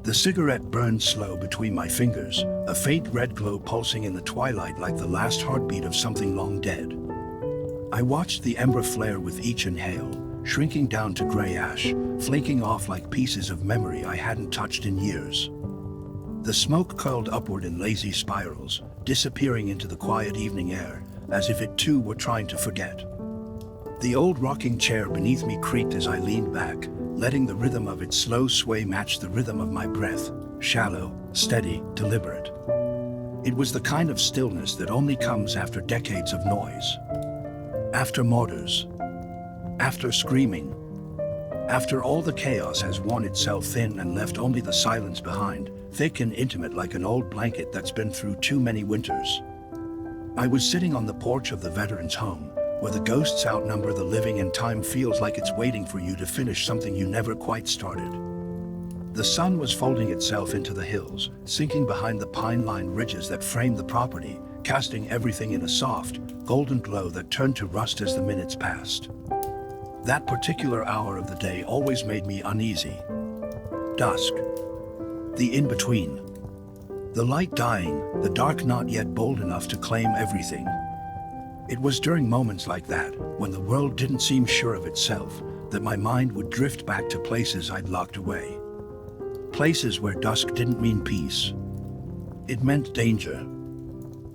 The cigarette burned slow between my fingers, a faint red glow pulsing in the twilight like the last heartbeat of something long dead. I watched the ember flare with each inhale, shrinking down to gray ash, flaking off like pieces of memory I hadn't touched in years. The smoke curled upward in lazy spirals, disappearing into the quiet evening air, as if it too were trying to forget. The old rocking chair beneath me creaked as I leaned back, letting the rhythm of its slow sway match the rhythm of my breath, shallow, steady, deliberate. It was the kind of stillness that only comes after decades of noise. After mortars. After screaming. After all the chaos has worn itself thin and left only the silence behind, thick and intimate like an old blanket that's been through too many winters. I was sitting on the porch of the veterans' home, where the ghosts outnumber the living and time feels like it's waiting for you to finish something you never quite started. The sun was folding itself into the hills, sinking behind the pine-lined ridges that framed the property, casting everything in a soft, golden glow that turned to rust as the minutes passed. That particular hour of the day always made me uneasy. Dusk. The in-between. The light dying, the dark not yet bold enough to claim everything. It was during moments like that, when the world didn't seem sure of itself, that my mind would drift back to places I'd locked away. Places where dusk didn't mean peace. It meant danger.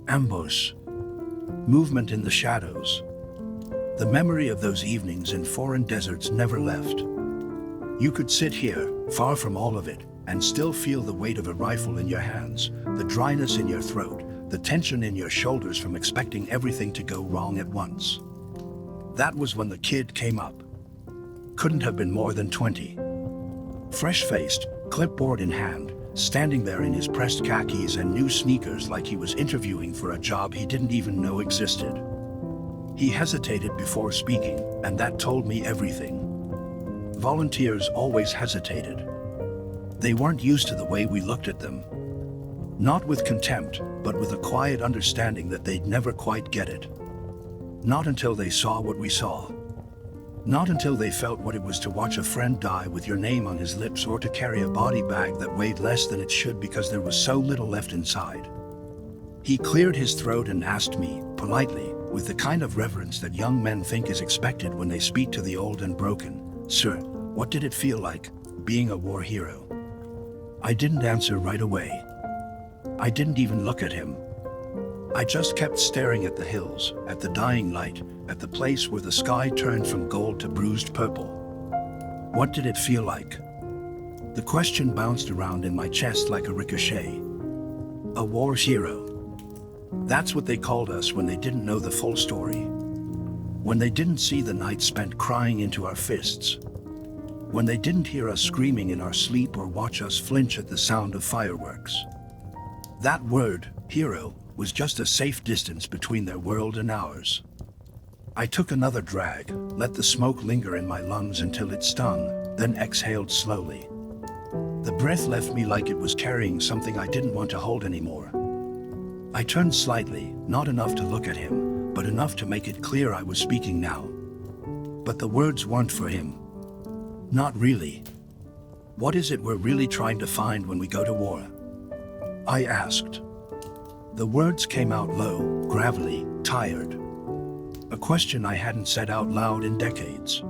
Ambush. Movement in the shadows. The memory of those evenings in foreign deserts never left. You could sit here, far from all of it, and still feel the weight of a rifle in your hands, the dryness in your throat, the tension in your shoulders from expecting everything to go wrong at once. That was when the kid came up. Couldn't have been more than 20. Fresh-faced, clipboard in hand, standing there in his pressed khakis and new sneakers like he was interviewing for a job he didn't even know existed. He hesitated before speaking, and that told me everything. Volunteers always hesitated. They weren't used to the way we looked at them. Not with contempt, but with a quiet understanding that they'd never quite get it. Not until they saw what we saw. Not until they felt what it was to watch a friend die with your name on his lips or to carry a body bag that weighed less than it should because there was so little left inside. He cleared his throat and asked me, politely, with the kind of reverence that young men think is expected when they speak to the old and broken, "Sir, what did it feel like, being a war hero?" I didn't answer right away. I didn't even look at him. I just kept staring at the hills, at the dying light, at the place where the sky turned from gold to bruised purple. What did it feel like? The question bounced around in my chest like a ricochet. A war hero. That's what they called us when they didn't know the full story. When they didn't see the night spent crying into our fists. When they didn't hear us screaming in our sleep or watch us flinch at the sound of fireworks. That word, hero, was just a safe distance between their world and ours. I took another drag, let the smoke linger in my lungs until it stung, then exhaled slowly. The breath left me like it was carrying something I didn't want to hold anymore. I turned slightly, not enough to look at him, but enough to make it clear I was speaking now. But the words weren't for him. Not really. What is it we're really trying to find when we go to war? I asked. The words came out low, gravelly, tired. A question I hadn't said out loud in decades.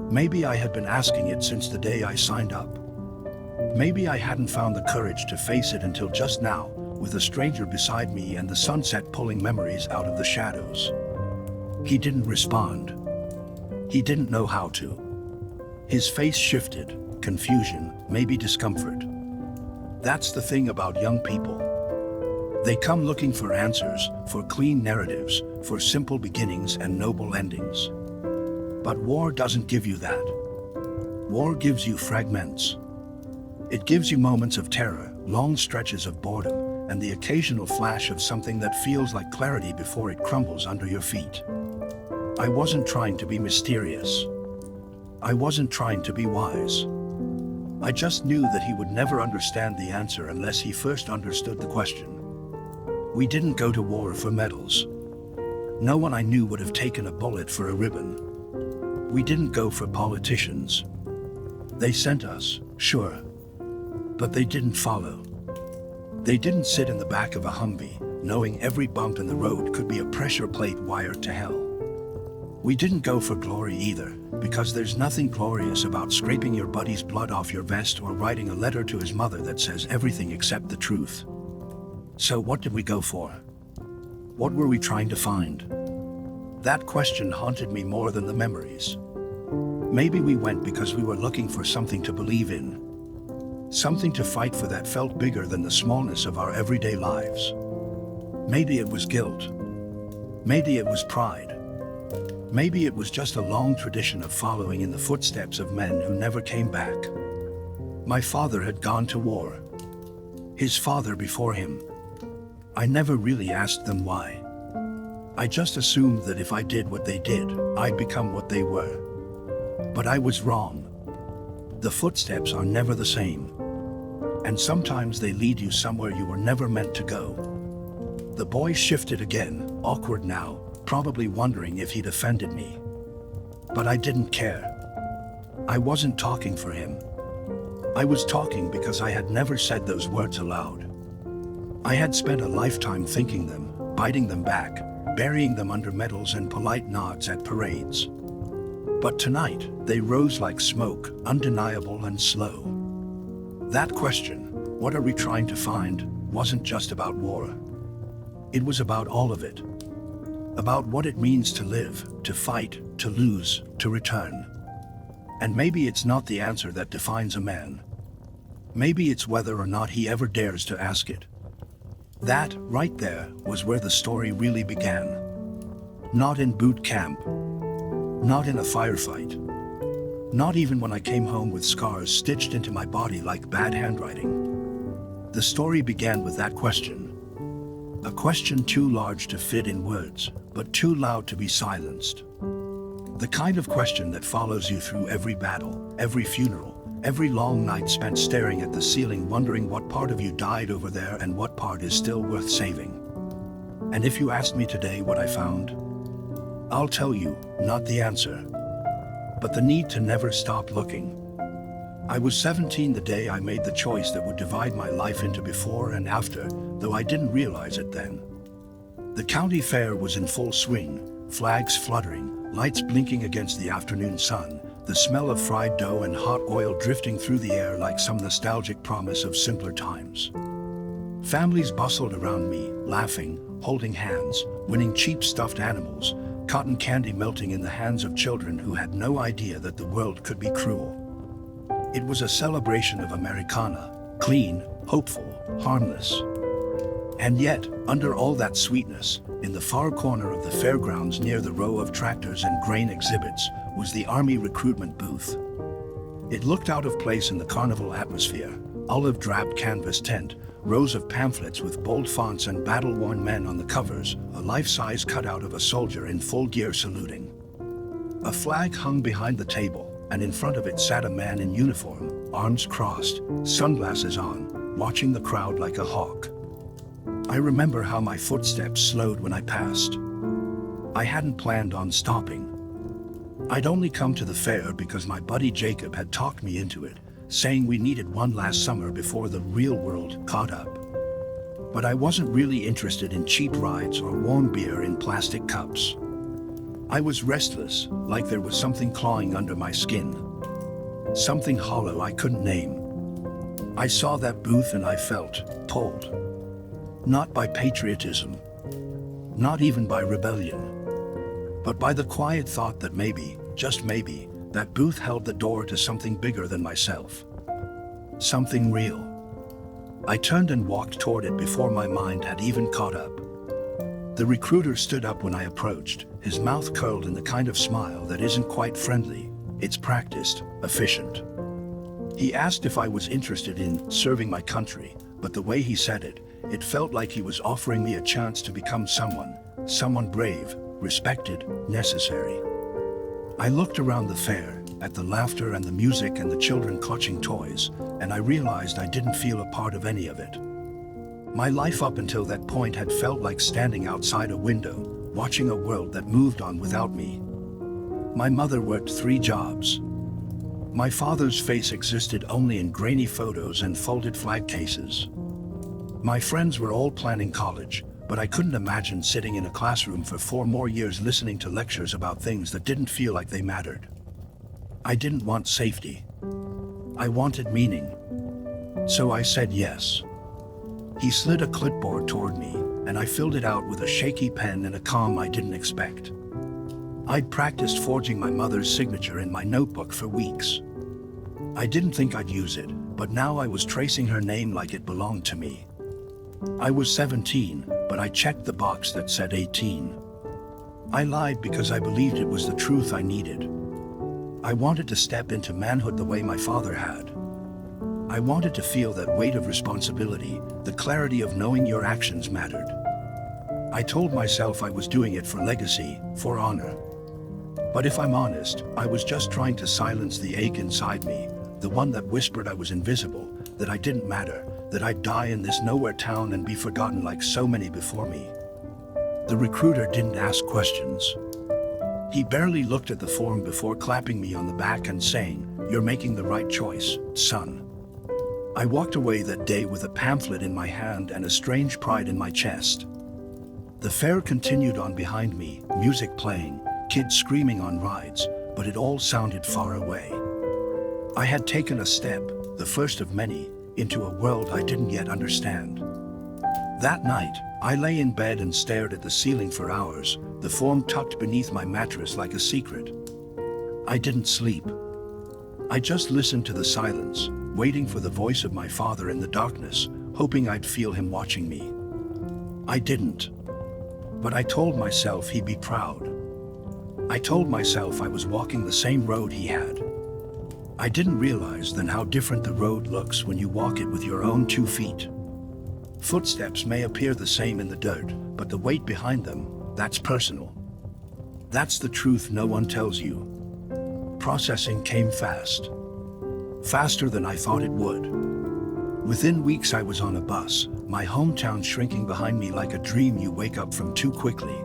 Maybe I had been asking it since the day I signed up. Maybe I hadn't found the courage to face it until just now, with a stranger beside me and the sunset pulling memories out of the shadows. He didn't respond. He didn't know how to. His face shifted, confusion, maybe discomfort. That's the thing about young people. They come looking for answers, for clean narratives, for simple beginnings and noble endings. But war doesn't give you that. War gives you fragments. It gives you moments of terror, long stretches of boredom, and the occasional flash of something that feels like clarity before it crumbles under your feet. I wasn't trying to be mysterious. I wasn't trying to be wise. I just knew that he would never understand the answer unless he first understood the question. We didn't go to war for medals. No one I knew would have taken a bullet for a ribbon. We didn't go for politicians. They sent us, sure. But they didn't follow. They didn't sit in the back of a Humvee, knowing every bump in the road could be a pressure plate wired to hell. We didn't go for glory either, because there's nothing glorious about scraping your buddy's blood off your vest or writing a letter to his mother that says everything except the truth. So what did we go for? What were we trying to find? That question haunted me more than the memories. Maybe we went because we were looking for something to believe in. Something to fight for that felt bigger than the smallness of our everyday lives. Maybe it was guilt. Maybe it was pride. Maybe it was just a long tradition of following in the footsteps of men who never came back. My father had gone to war. His father before him. I never really asked them why. I just assumed that if I did what they did, I'd become what they were. But I was wrong. The footsteps are never the same. And sometimes they lead you somewhere you were never meant to go. The boy shifted again, awkward now, probably wondering if he'd offended me. But I didn't care. I wasn't talking for him. I was talking because I had never said those words aloud. I had spent a lifetime thinking them, biting them back, burying them under medals and polite nods at parades. But tonight, they rose like smoke, undeniable and slow. That question, what are we trying to find, wasn't just about war. It was about all of it. About what it means to live, to fight, to lose, to return. And maybe it's not the answer that defines a man. Maybe it's whether or not he ever dares to ask it. That, right there, was where the story really began. Not in boot camp. Not in a firefight. Not even when I came home with scars stitched into my body like bad handwriting. The story began with that question. A question too large to fit in words, but too loud to be silenced. The kind of question that follows you through every battle, every funeral, every long night spent staring at the ceiling wondering what part of you died over there and what part is still worth saving. And if you asked me today what I found, I'll tell you, not the answer, but the need to never stop looking. I was 17 the day I made the choice that would divide my life into before and after, though I didn't realize it then. The county fair was in full swing, flags fluttering, lights blinking against the afternoon sun, the smell of fried dough and hot oil drifting through the air like some nostalgic promise of simpler times. Families bustled around me, laughing, holding hands, winning cheap stuffed animals, cotton candy melting in the hands of children who had no idea that the world could be cruel. It was a celebration of Americana, clean, hopeful, harmless. And yet, under all that sweetness, in the far corner of the fairgrounds near the row of tractors and grain exhibits, was the Army recruitment booth. It looked out of place in the carnival atmosphere, olive-drab canvas tent, rows of pamphlets with bold fonts and battle-worn men on the covers, a life-size cutout of a soldier in full gear saluting. A flag hung behind the table, and in front of it sat a man in uniform, arms crossed, sunglasses on, watching the crowd like a hawk. I remember how my footsteps slowed when I passed. I hadn't planned on stopping. I'd only come to the fair because my buddy Jacob had talked me into it, saying we needed one last summer before the real world caught up. But I wasn't really interested in cheap rides or warm beer in plastic cups. I was restless, like there was something clawing under my skin. Something hollow I couldn't name. I saw that booth and I felt pulled. Not by patriotism, not even by rebellion, but by the quiet thought that maybe, just maybe, that booth held the door to something bigger than myself. Something real. I turned and walked toward it before my mind had even caught up. The recruiter stood up when I approached, his mouth curled in the kind of smile that isn't quite friendly, it's practiced, efficient. He asked if I was interested in serving my country, but the way he said it, it felt like he was offering me a chance to become someone brave, respected, necessary. I looked around the fair, at the laughter and the music and the children clutching toys, and I realized I didn't feel a part of any of it. My life up until that point had felt like standing outside a window, watching a world that moved on without me. My mother worked 3 jobs. My father's face existed only in grainy photos and folded flag cases. My friends were all planning college, but I couldn't imagine sitting in a classroom for 4 more years listening to lectures about things that didn't feel like they mattered. I didn't want safety. I wanted meaning. So I said yes. He slid a clipboard toward me, and I filled it out with a shaky pen and a calm I didn't expect. I'd practiced forging my mother's signature in my notebook for weeks. I didn't think I'd use it, but now I was tracing her name like it belonged to me. I was 17, but I checked the box that said 18. I lied because I believed it was the truth I needed. I wanted to step into manhood the way my father had. I wanted to feel that weight of responsibility, the clarity of knowing your actions mattered. I told myself I was doing it for legacy, for honor. But if I'm honest, I was just trying to silence the ache inside me, the one that whispered I was invisible, that I didn't matter, that I'd die in this nowhere town and be forgotten like so many before me. The recruiter didn't ask questions. He barely looked at the form before clapping me on the back and saying, "You're making the right choice, son." I walked away that day with a pamphlet in my hand and a strange pride in my chest. The fair continued on behind me, music playing, kids screaming on rides, but it all sounded far away. I had taken a step, the first of many, into a world I didn't yet understand. That night, I lay in bed and stared at the ceiling for hours, the form tucked beneath my mattress like a secret. I didn't sleep. I just listened to the silence, waiting for the voice of my father in the darkness, hoping I'd feel him watching me. I didn't. But I told myself he'd be proud. I told myself I was walking the same road he had. I didn't realize then how different the road looks when you walk it with your own 2 feet. Footsteps may appear the same in the dirt, but the weight behind them, that's personal. That's the truth no one tells you. Processing came fast. Faster than I thought it would. Within weeks I was on a bus, my hometown shrinking behind me like a dream you wake up from too quickly.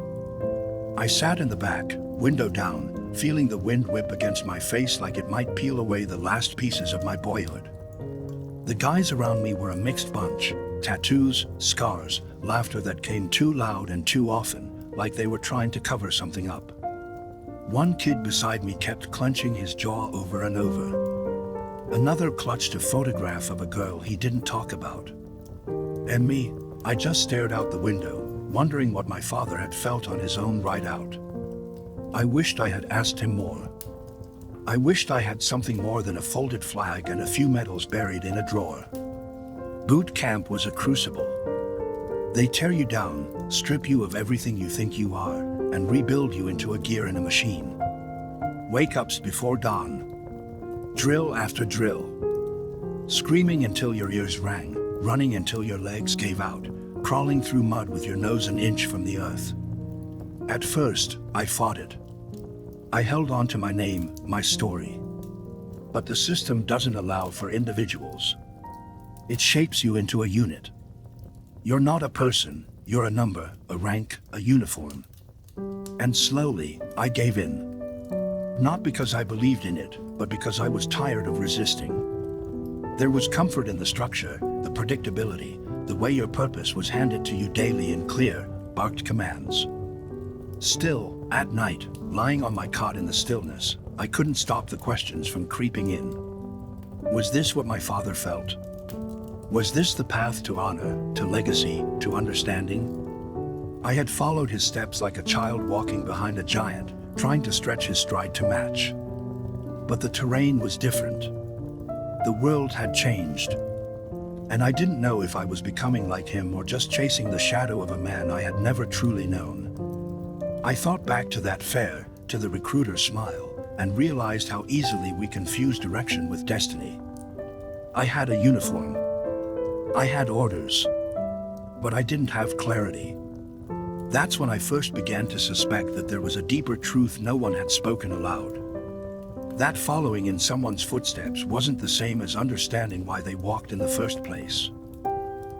I sat in the back, window down, feeling the wind whip against my face like it might peel away the last pieces of my boyhood. The guys around me were a mixed bunch, tattoos, scars, laughter that came too loud and too often, like they were trying to cover something up. One kid beside me kept clenching his jaw over and over. Another clutched a photograph of a girl he didn't talk about. And me, I just stared out the window, wondering what my father had felt on his own ride out. I wished I had asked him more. I wished I had something more than a folded flag and a few medals buried in a drawer. Boot camp was a crucible. They tear you down, strip you of everything you think you are, and rebuild you into a gear in a machine. Wake-ups before dawn. Drill after drill. Screaming until your ears rang, running until your legs gave out, crawling through mud with your nose an inch from the earth. At first, I fought it. I held on to my name, my story. But the system doesn't allow for individuals. It shapes you into a unit. You're not a person, you're a number, a rank, a uniform. And slowly, I gave in. Not because I believed in it, but because I was tired of resisting. There was comfort in the structure, the predictability, the way your purpose was handed to you daily in clear, barked commands. Still, at night, lying on my cot in the stillness, I couldn't stop the questions from creeping in. Was this what my father felt? Was this the path to honor, to legacy, to understanding? I had followed his steps like a child walking behind a giant, trying to stretch his stride to match. But the terrain was different. The world had changed. And I didn't know if I was becoming like him or just chasing the shadow of a man I had never truly known. I thought back to that fair, to the recruiter's smile, and realized how easily we confuse direction with destiny. I had a uniform. I had orders. But I didn't have clarity. That's when I first began to suspect that there was a deeper truth no one had spoken aloud. That following in someone's footsteps wasn't the same as understanding why they walked in the first place.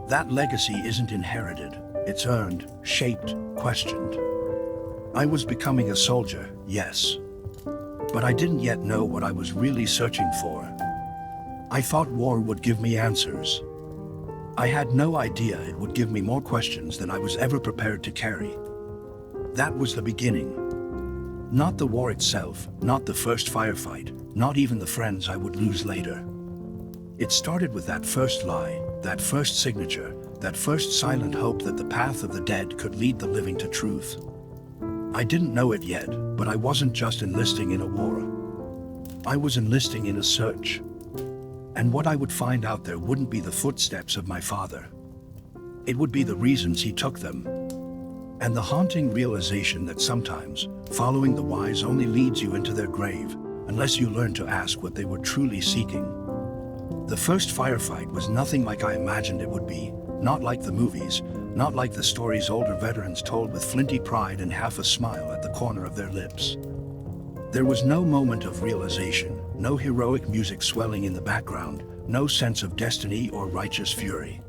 That legacy isn't inherited, it's earned, shaped, questioned. I was becoming a soldier, yes. But I didn't yet know what I was really searching for. I thought war would give me answers. I had no idea it would give me more questions than I was ever prepared to carry. That was the beginning. Not the war itself, not the first firefight, not even the friends I would lose later. It started with that first lie, that first signature, that first silent hope that the path of the dead could lead the living to truth. I didn't know it yet, but I wasn't just enlisting in a war. I was enlisting in a search. And what I would find out there wouldn't be the footsteps of my father. It would be the reasons he took them. And the haunting realization that sometimes, following the wise only leads you into their grave, unless you learn to ask what they were truly seeking. The first firefight was nothing like I imagined it would be, not like the movies, not like the stories older veterans told with flinty pride and half a smile at the corner of their lips. There was no moment of realization, no heroic music swelling in the background, no sense of destiny or righteous fury.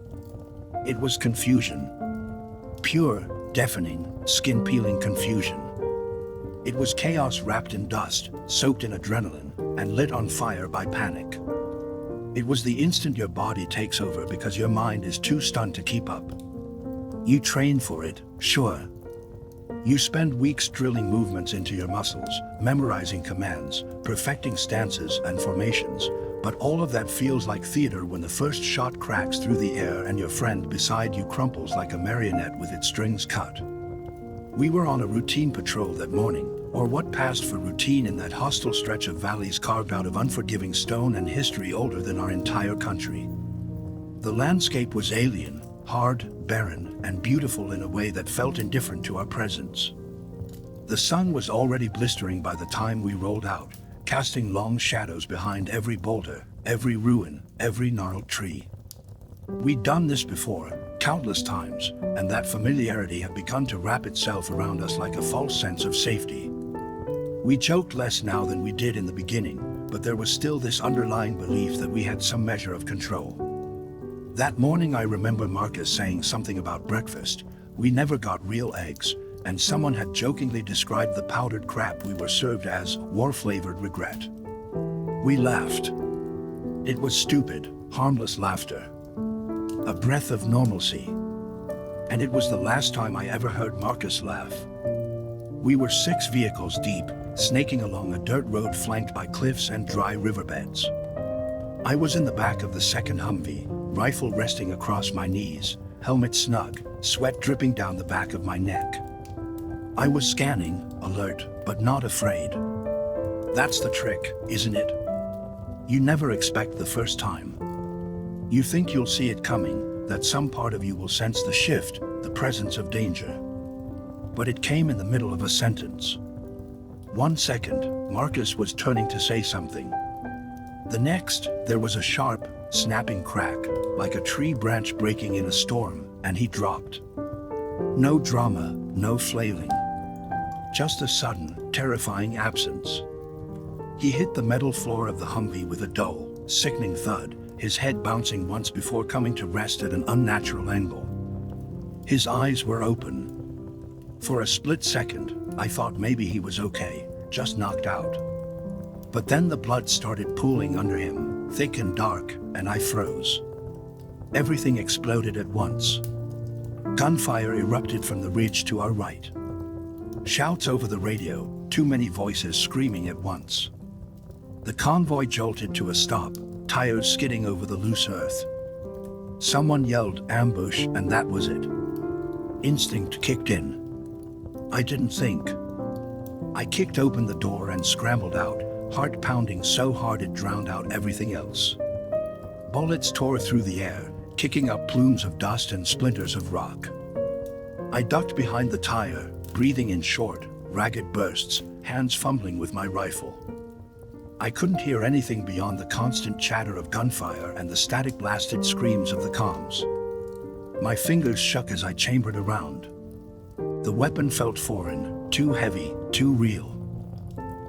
It was confusion. Pure, deafening, skin-peeling confusion. It was chaos wrapped in dust, soaked in adrenaline, and lit on fire by panic. It was the instant your body takes over because your mind is too stunned to keep up. You train for it, sure. You spend weeks drilling movements into your muscles, memorizing commands, perfecting stances and formations, but all of that feels like theater when the first shot cracks through the air and your friend beside you crumples like a marionette with its strings cut. We were on a routine patrol that morning, or what passed for routine in that hostile stretch of valleys carved out of unforgiving stone and history older than our entire country. The landscape was alien, hard, barren, and beautiful in a way that felt indifferent to our presence. The sun was already blistering by the time we rolled out, casting long shadows behind every boulder, every ruin, every gnarled tree. We'd done this before, countless times, and that familiarity had begun to wrap itself around us like a false sense of safety. We joked less now than we did in the beginning, but there was still this underlying belief that we had some measure of control. That morning I remember Marcus saying something about breakfast. We never got real eggs, and someone had jokingly described the powdered crap we were served as war-flavored regret. We laughed. It was stupid, harmless laughter. A breath of normalcy. And it was the last time I ever heard Marcus laugh. We were 6 vehicles deep, snaking along a dirt road flanked by cliffs and dry riverbeds. I was in the back of the second Humvee, rifle resting across my knees, helmet snug, sweat dripping down the back of my neck. I was scanning, alert, but not afraid. That's the trick, isn't it? You never expect the first time. You think you'll see it coming, that some part of you will sense the shift, the presence of danger. But it came in the middle of a sentence. 1 second, Marcus was turning to say something. The next, there was a sharp, snapping crack, like a tree branch breaking in a storm, and he dropped. No drama, no flailing. Just a sudden, terrifying absence. He hit the metal floor of the Humvee with a dull, sickening thud, his head bouncing once before coming to rest at an unnatural angle. His eyes were open. For a split second, I thought maybe he was okay, just knocked out. But then the blood started pooling under him, thick and dark, and I froze. Everything exploded at once. Gunfire erupted from the ridge to our right. Shouts over the radio, too many voices screaming at once. The convoy jolted to a stop, tires skidding over the loose earth. Someone yelled ambush, and that was it. Instinct kicked in. I didn't think. I kicked open the door and scrambled out, heart pounding so hard it drowned out everything else. Bullets tore through the air, kicking up plumes of dust and splinters of rock. I ducked behind the tire, breathing in short, ragged bursts, hands fumbling with my rifle. I couldn't hear anything beyond the constant chatter of gunfire and the static blasted screams of the comms. My fingers shook as I chambered around. The weapon felt foreign, too heavy, too real.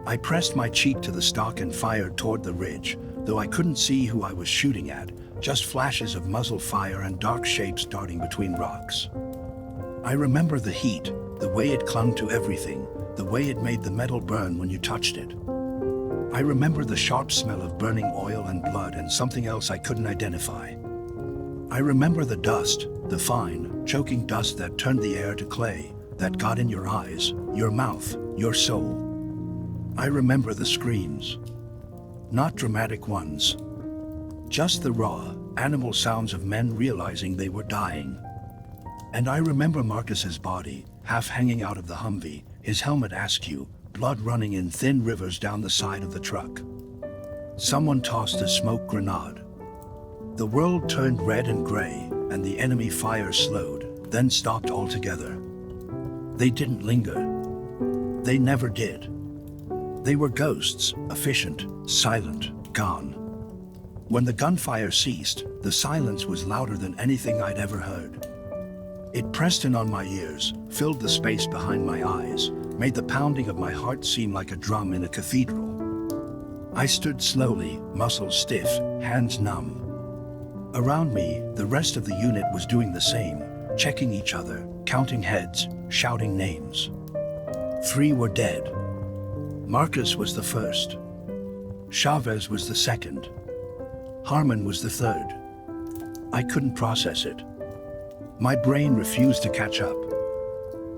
I pressed my cheek to the stock and fired toward the ridge, though I couldn't see who I was shooting at, just flashes of muzzle fire and dark shapes darting between rocks. I remember the heat, the way it clung to everything, the way it made the metal burn when you touched it. I remember the sharp smell of burning oil and blood and something else I couldn't identify. I remember the dust, the fine, choking dust that turned the air to clay, that got in your eyes, your mouth, your soul. I remember the screams. Not dramatic ones. Just the raw, animal sounds of men realizing they were dying. And I remember Marcus's body, half hanging out of the Humvee, his helmet askew, blood running in thin rivers down the side of the truck. Someone tossed a smoke grenade. The world turned red and gray, and the enemy fire slowed, then stopped altogether. They didn't linger. They never did. They were ghosts, efficient, silent, gone. When the gunfire ceased, the silence was louder than anything I'd ever heard. It pressed in on my ears, filled the space behind my eyes, made the pounding of my heart seem like a drum in a cathedral. I stood slowly, muscles stiff, hands numb. Around me, the rest of the unit was doing the same, checking each other, counting heads, shouting names. 3 were dead. Marcus was the first. Chavez was the second. Harmon was the third. I couldn't process it. My brain refused to catch up.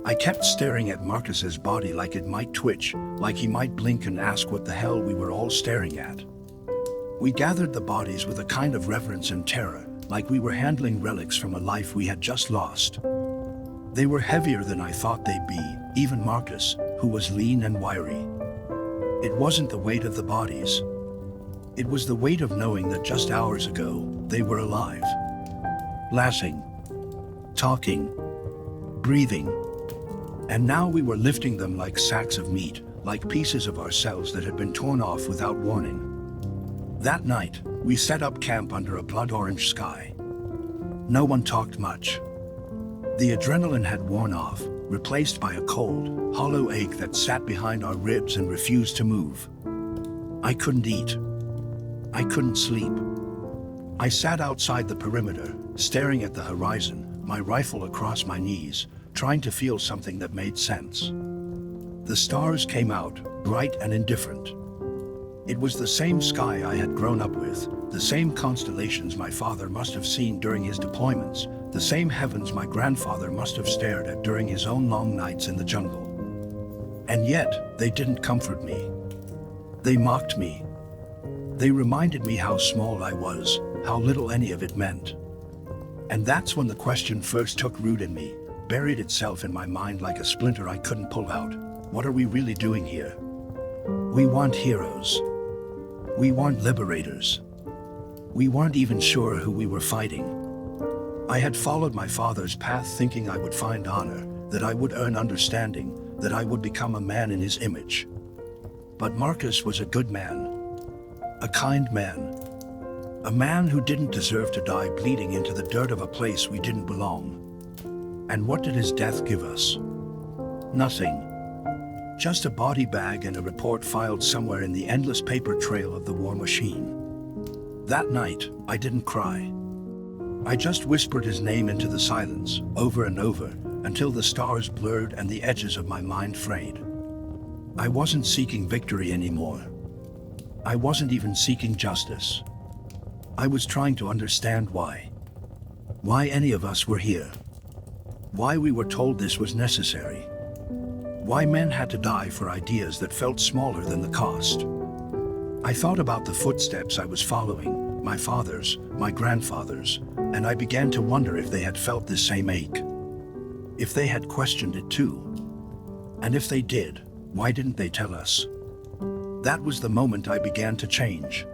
I kept staring at Marcus's body like it might twitch, like he might blink and ask what the hell we were all staring at. We gathered the bodies with a kind of reverence and terror, like we were handling relics from a life we had just lost. They were heavier than I thought they'd be, even Marcus, who was lean and wiry. It wasn't the weight of the bodies. It was the weight of knowing that just hours ago, they were alive. Laughing, talking, breathing. And now we were lifting them like sacks of meat, like pieces of ourselves that had been torn off without warning. That night, we set up camp under a blood-orange sky. No one talked much. The adrenaline had worn off, replaced by a cold, hollow ache that sat behind our ribs and refused to move. I couldn't eat. I couldn't sleep. I sat outside the perimeter, staring at the horizon, my rifle across my knees, trying to feel something that made sense. The stars came out, bright and indifferent. It was the same sky I had grown up with, the same constellations my father must have seen during his deployments, the same heavens my grandfather must have stared at during his own long nights in the jungle. And yet, they didn't comfort me. They mocked me. They reminded me how small I was, how little any of it meant. And that's when the question first took root in me, buried itself in my mind like a splinter I couldn't pull out. What are we really doing here? We weren't heroes. We weren't liberators. We weren't even sure who we were fighting. I had followed my father's path thinking I would find honor, that I would earn understanding, that I would become a man in his image. But Marcus was a good man, a kind man, a man who didn't deserve to die bleeding into the dirt of a place we didn't belong. And what did his death give us? Nothing. Just a body bag and a report filed somewhere in the endless paper trail of the war machine. That night, I didn't cry. I just whispered his name into the silence, over and over, until the stars blurred and the edges of my mind frayed. I wasn't seeking victory anymore. I wasn't even seeking justice. I was trying to understand why. Why any of us were here. Why we were told this was necessary. Why men had to die for ideas that felt smaller than the cost. I thought about the footsteps I was following, my father's, my grandfather's, and I began to wonder if they had felt this same ache. If they had questioned it too. And if they did, why didn't they tell us? That was the moment I began to change.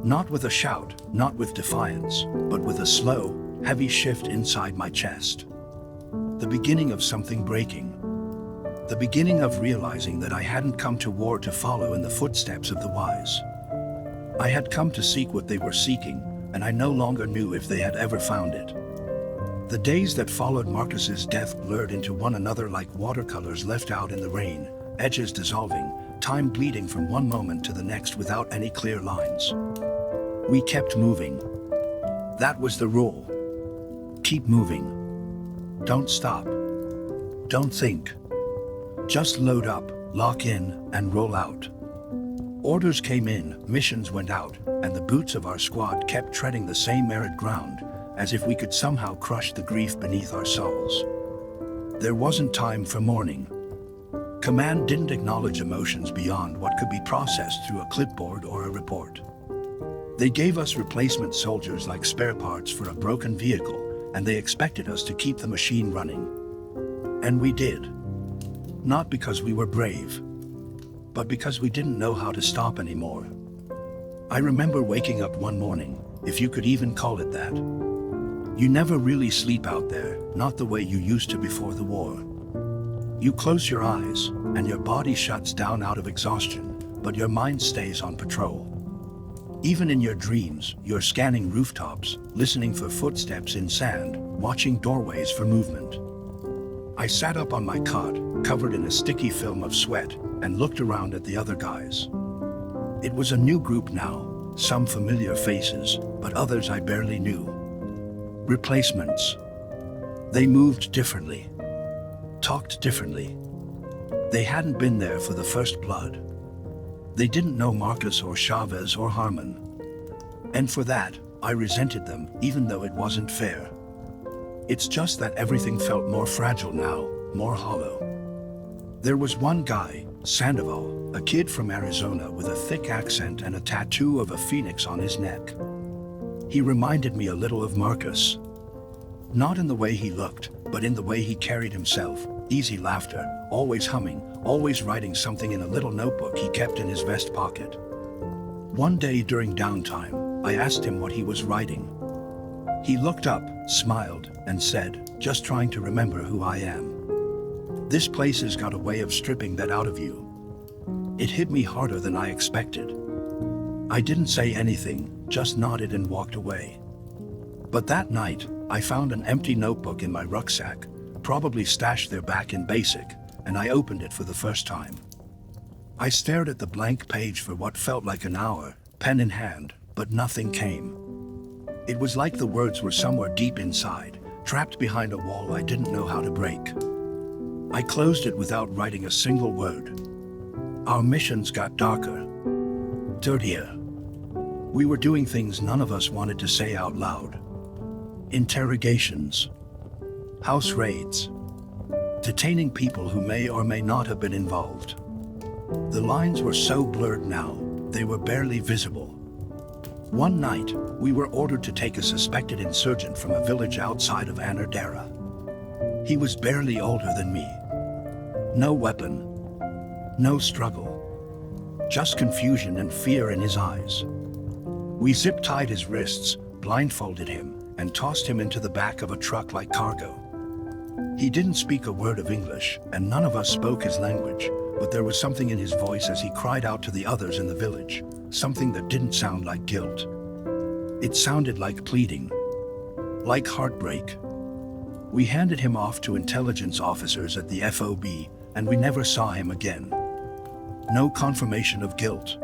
Not with a shout, not with defiance, but with a slow, heavy shift inside my chest. The beginning of something breaking. The beginning of realizing that I hadn't come to war to follow in the footsteps of the wise. I had come to seek what they were seeking, and I no longer knew if they had ever found it. The days that followed Marcus's death blurred into one another like watercolors left out in the rain, edges dissolving, time bleeding from one moment to the next without any clear lines. We kept moving. That was the rule. Keep moving. Don't stop. Don't think. Just load up, lock in, and roll out. Orders came in, missions went out, and the boots of our squad kept treading the same arid ground, as if we could somehow crush the grief beneath our souls. There wasn't time for mourning. Command didn't acknowledge emotions beyond what could be processed through a clipboard or a report. They gave us replacement soldiers like spare parts for a broken vehicle, and they expected us to keep the machine running. And we did. Not because we were brave, but because we didn't know how to stop anymore. I remember waking up one morning, if you could even call it that. You never really sleep out there, not the way you used to before the war. You close your eyes, and your body shuts down out of exhaustion, but your mind stays on patrol. Even in your dreams, you're scanning rooftops, listening for footsteps in sand, watching doorways for movement. I sat up on my cot, covered in a sticky film of sweat, and looked around at the other guys. It was a new group now, some familiar faces, but others I barely knew. Replacements. They moved differently, talked differently. They hadn't been there for the first blood. They didn't know Marcus or Chavez or Harmon. And for that, I resented them, even though it wasn't fair. It's just that everything felt more fragile now, more hollow. There was one guy, Sandoval, a kid from Arizona with a thick accent and a tattoo of a phoenix on his neck. He reminded me a little of Marcus. Not in the way he looked, but in the way he carried himself. Easy laughter, always humming, always writing something in a little notebook he kept in his vest pocket. One day during downtime, I asked him what he was writing. He looked up, smiled, and said, "Just trying to remember who I am." This place has got a way of stripping that out of you. It hit me harder than I expected. I didn't say anything, just nodded and walked away. But that night, I found an empty notebook in my rucksack, probably stashed there back in basic, and I opened it for the first time. I stared at the blank page for what felt like an hour, pen in hand, but nothing came. It was like the words were somewhere deep inside, trapped behind a wall I didn't know how to break. I closed it without writing a single word. Our missions got darker, dirtier. We were doing things none of us wanted to say out loud. Interrogations, house raids, detaining people who may or may not have been involved. The lines were so blurred now, they were barely visible. One night, we were ordered to take a suspected insurgent from a village outside of Anardera. He was barely older than me. No weapon, no struggle, just confusion and fear in his eyes. We zip-tied his wrists, blindfolded him, and tossed him into the back of a truck like cargo. He didn't speak a word of English, and none of us spoke his language, but there was something in his voice as he cried out to the others in the village, something that didn't sound like guilt. It sounded like pleading, like heartbreak. We handed him off to intelligence officers at the FOB, and we never saw him again. No confirmation of guilt.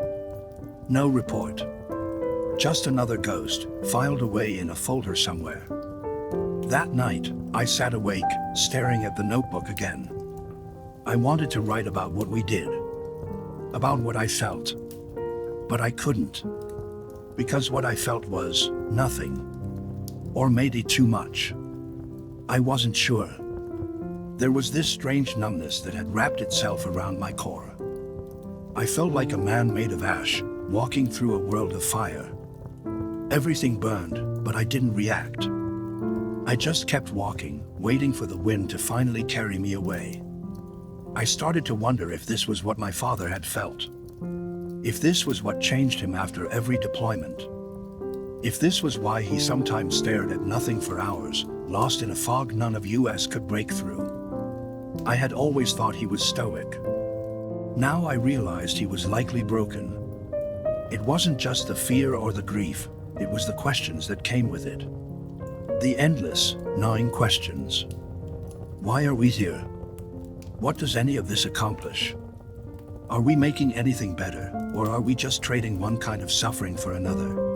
No report. Just another ghost, filed away in a folder somewhere. That night, I sat awake, staring at the notebook again. I wanted to write about what we did, about what I felt. But I couldn't. Because what I felt was nothing. Or maybe too much. I wasn't sure. There was this strange numbness that had wrapped itself around my core. I felt like a man made of ash, walking through a world of fire. Everything burned, but I didn't react. I just kept walking, waiting for the wind to finally carry me away. I started to wonder if this was what my father had felt. If this was what changed him after every deployment. If this was why he sometimes stared at nothing for hours, lost in a fog none of us could break through. I had always thought he was stoic. Now I realized he was likely broken. It wasn't just the fear or the grief, it was the questions that came with it. The endless, gnawing questions. Why are we here? What does any of this accomplish? Are we making anything better, or are we just trading one kind of suffering for another?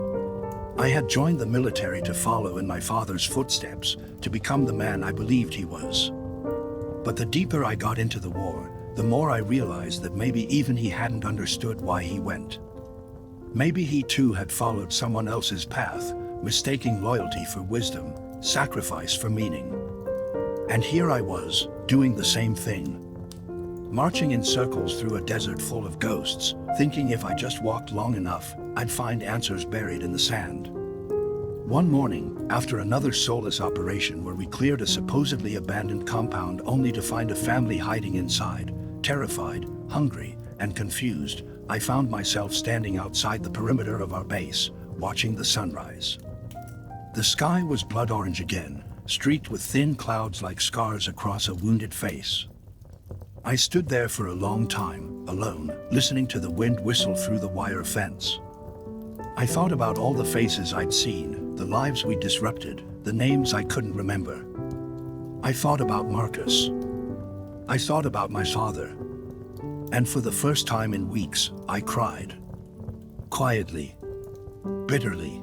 I had joined the military to follow in my father's footsteps, to become the man I believed he was. But the deeper I got into the war, the more I realized that maybe even he hadn't understood why he went. Maybe he too had followed someone else's path, mistaking loyalty for wisdom, sacrifice for meaning. And here I was, doing the same thing. Marching in circles through a desert full of ghosts, thinking if I just walked long enough, I'd find answers buried in the sand. One morning, after another soulless operation where we cleared a supposedly abandoned compound only to find a family hiding inside, terrified, hungry, and confused, I found myself standing outside the perimeter of our base, watching the sunrise. The sky was blood orange again, streaked with thin clouds like scars across a wounded face. I stood there for a long time, alone, listening to the wind whistle through the wire fence. I thought about all the faces I'd seen, the lives we disrupted, the names I couldn't remember. I thought about Marcus. I thought about my father. And for the first time in weeks, I cried. Quietly. Bitterly.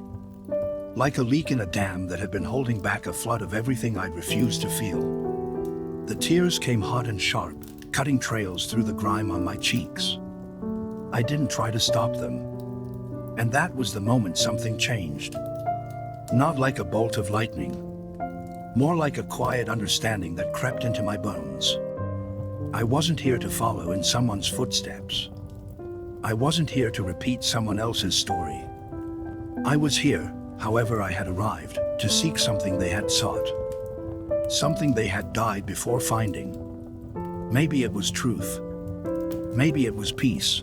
Like a leak in a dam that had been holding back a flood of everything I'd refused to feel. The tears came hot and sharp, cutting trails through the grime on my cheeks. I didn't try to stop them. And that was the moment something changed. Not like a bolt of lightning. More like a quiet understanding that crept into my bones. I wasn't here to follow in someone's footsteps. I wasn't here to repeat someone else's story. I was here, however I had arrived, to seek something they had sought. Something they had died before finding. Maybe it was truth. Maybe it was peace.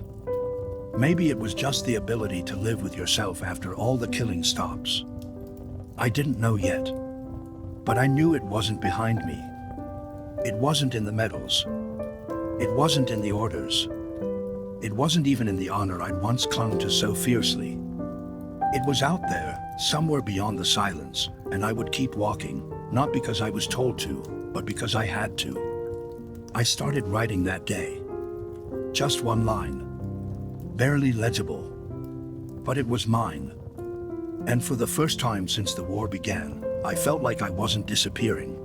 Maybe it was just the ability to live with yourself after all the killing stops. I didn't know yet. But I knew it wasn't behind me. It wasn't in the medals. It wasn't in the orders. It wasn't even in the honor I'd once clung to so fiercely. It was out there, somewhere beyond the silence, and I would keep walking, not because I was told to, but because I had to. I started writing that day. Just one line. Barely legible. But it was mine. And for the first time since the war began, I felt like I wasn't disappearing.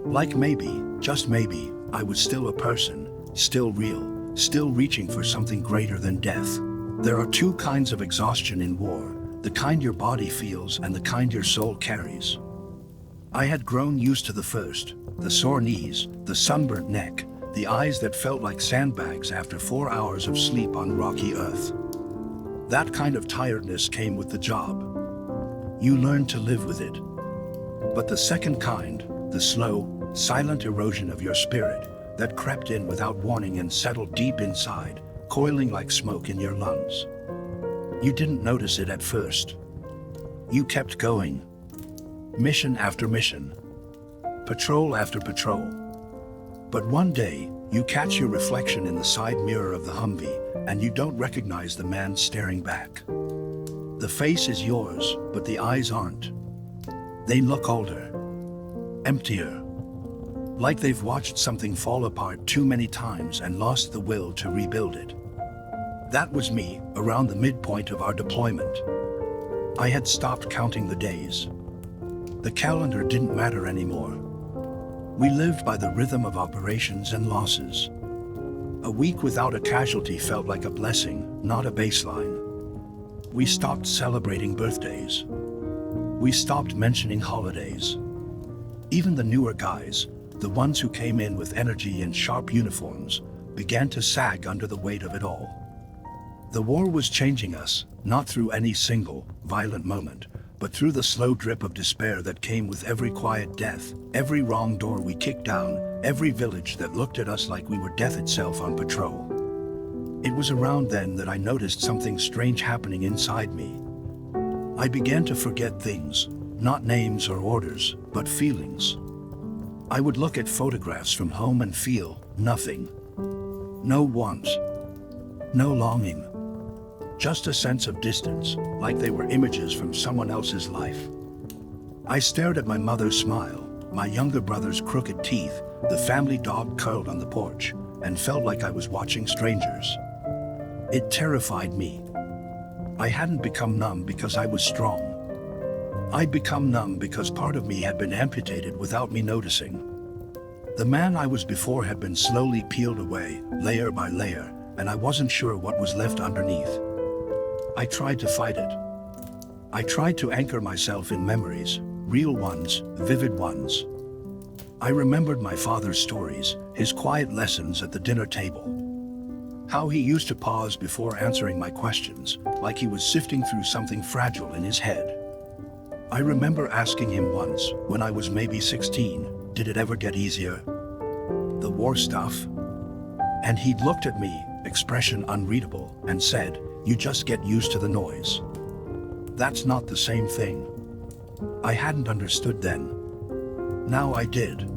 Like maybe, just maybe, I was still a person, still real, still reaching for something greater than death. There are two kinds of exhaustion in war, the kind your body feels and the kind your soul carries. I had grown used to the first, the sore knees, the sunburnt neck, the eyes that felt like sandbags after 4 hours of sleep on rocky earth. That kind of tiredness came with the job. You learn to live with it. But the second kind, the slow, silent erosion of your spirit that crept in without warning and settled deep inside, coiling like smoke in your lungs. You didn't notice it at first. You kept going. Mission after mission. Patrol after patrol. But one day, you catch your reflection in the side mirror of the Humvee, and you don't recognize the man staring back. The face is yours, but the eyes aren't. They look older. Emptier. Like they've watched something fall apart too many times and lost the will to rebuild it. That was me, around the midpoint of our deployment. I had stopped counting the days. The calendar didn't matter anymore. We lived by the rhythm of operations and losses. A week without a casualty felt like a blessing, not a baseline. We stopped celebrating birthdays. We stopped mentioning holidays. Even the newer guys, the ones who came in with energy and sharp uniforms, began to sag under the weight of it all. The war was changing us, not through any single, violent moment, but through the slow drip of despair that came with every quiet death, every wrong door we kicked down, every village that looked at us like we were death itself on patrol. It was around then that I noticed something strange happening inside me. I began to forget things, not names or orders, but feelings. I would look at photographs from home and feel nothing. No want. No longing. Just a sense of distance, like they were images from someone else's life. I stared at my mother's smile, my younger brother's crooked teeth, the family dog curled on the porch, and felt like I was watching strangers. It terrified me. I hadn't become numb because I was strong. I'd become numb because part of me had been amputated without me noticing. The man I was before had been slowly peeled away, layer by layer, and I wasn't sure what was left underneath. I tried to fight it. I tried to anchor myself in memories, real ones, vivid ones. I remembered my father's stories, his quiet lessons at the dinner table. How he used to pause before answering my questions, like he was sifting through something fragile in his head. I remember asking him once, when I was maybe 16, did it ever get easier? The war stuff? And he'd looked at me, expression unreadable, and said, you just get used to the noise. That's not the same thing. I hadn't understood then. Now I did.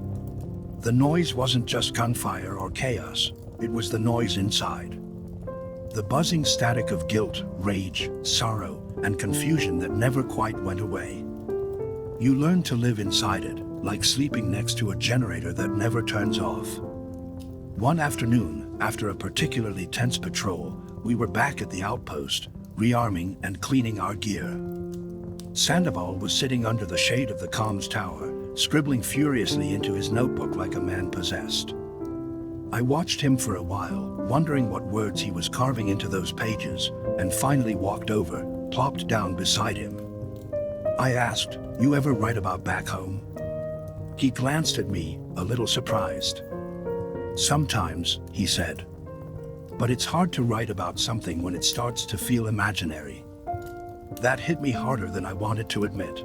The noise wasn't just gunfire or chaos, it was the noise inside. The buzzing static of guilt, rage, sorrow, and confusion that never quite went away. You learn to live inside it, like sleeping next to a generator that never turns off. One afternoon, after a particularly tense patrol, we were back at the outpost, rearming and cleaning our gear. Sandoval was sitting under the shade of the comms tower, scribbling furiously into his notebook like a man possessed. I watched him for a while, wondering what words he was carving into those pages, and finally walked over, plopped down beside him. I asked, you ever write about back home? He glanced at me, a little surprised. Sometimes, he said. But it's hard to write about something when it starts to feel imaginary. That hit me harder than I wanted to admit.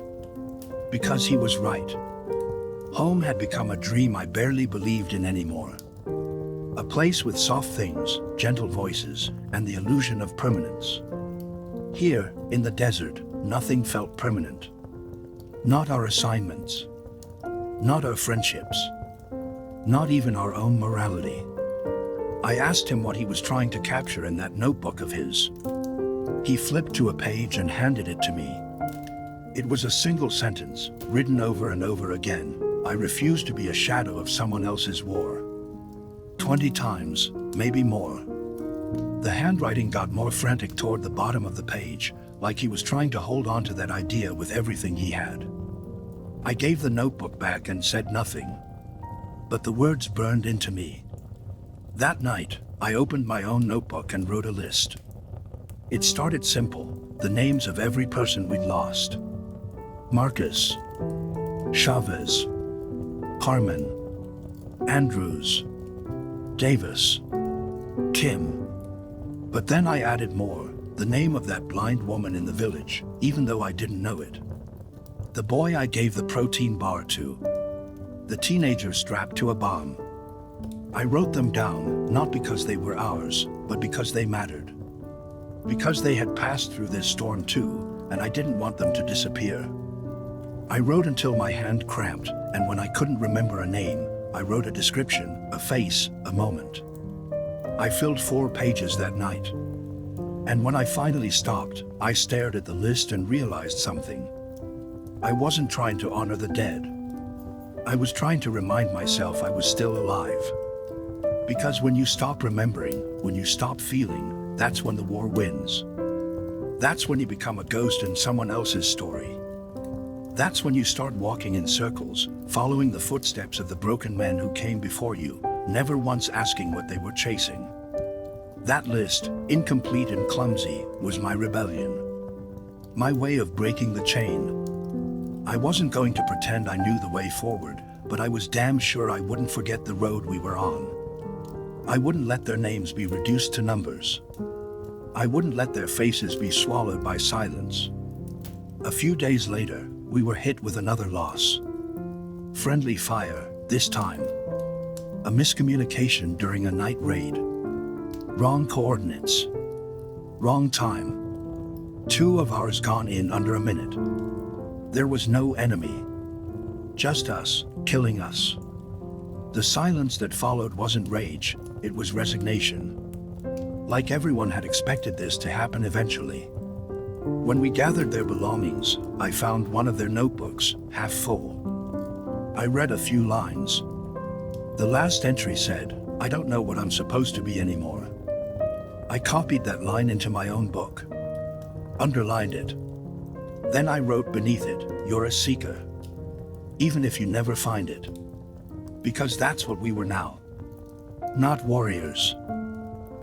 Because he was right. Home had become a dream I barely believed in anymore. A place with soft things, gentle voices, and the illusion of permanence. Here, in the desert, nothing felt permanent. Not our assignments. Not our friendships. Not even our own morality. I asked him what he was trying to capture in that notebook of his. He flipped to a page and handed it to me. It was a single sentence, written over and over again. I refuse to be a shadow of someone else's war. 20 times, maybe more. The handwriting got more frantic toward the bottom of the page, like he was trying to hold on to that idea with everything he had. I gave the notebook back and said nothing. But the words burned into me. That night, I opened my own notebook and wrote a list. It started simple, the names of every person we'd lost. Marcus, Chavez, Carmen, Andrews, Davis, Kim. But then I added more, the name of that blind woman in the village, even though I didn't know it. The boy I gave the protein bar to. The teenager strapped to a bomb. I wrote them down, not because they were ours, but because they mattered. Because they had passed through this storm too, and I didn't want them to disappear. I wrote until my hand cramped, and when I couldn't remember a name, I wrote a description, a face, a moment. I filled 4 pages that night. And when I finally stopped, I stared at the list and realized something. I wasn't trying to honor the dead. I was trying to remind myself I was still alive. Because when you stop remembering, when you stop feeling, that's when the war wins. That's when you become a ghost in someone else's story. That's when you start walking in circles, following the footsteps of the broken men who came before you, never once asking what they were chasing. That list, incomplete and clumsy, was my rebellion. My way of breaking the chain. I wasn't going to pretend I knew the way forward, but I was damn sure I wouldn't forget the road we were on. I wouldn't let their names be reduced to numbers. I wouldn't let their faces be swallowed by silence. A few days later, we were hit with another loss. Friendly fire, this time. A miscommunication during a night raid. Wrong coordinates. Wrong time. 2 of ours gone in under a minute. There was no enemy. Just us, killing us. The silence that followed wasn't rage, it was resignation. Like everyone had expected this to happen eventually. When we gathered their belongings, I found one of their notebooks, half full. I read a few lines. The last entry said, "I don't know what I'm supposed to be anymore." I copied that line into my own book. Underlined it. Then I wrote beneath it, "You're a seeker. Even if you never find it." because that's what we were now. Not warriors,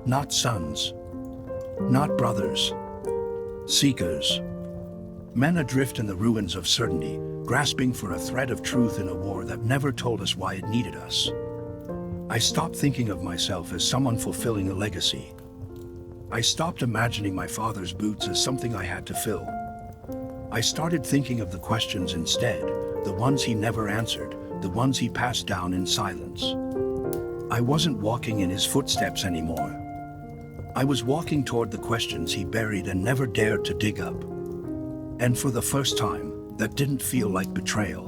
not sons, not brothers, seekers. Men adrift in the ruins of certainty, grasping for a thread of truth in a war that never told us why it needed us. I stopped thinking of myself as someone fulfilling a legacy. I stopped imagining my father's boots as something I had to fill. I started thinking of the questions instead, the ones he never answered, the ones he passed down in silence. I wasn't walking in his footsteps anymore. I was walking toward the questions he buried and never dared to dig up. And for the first time, that didn't feel like betrayal.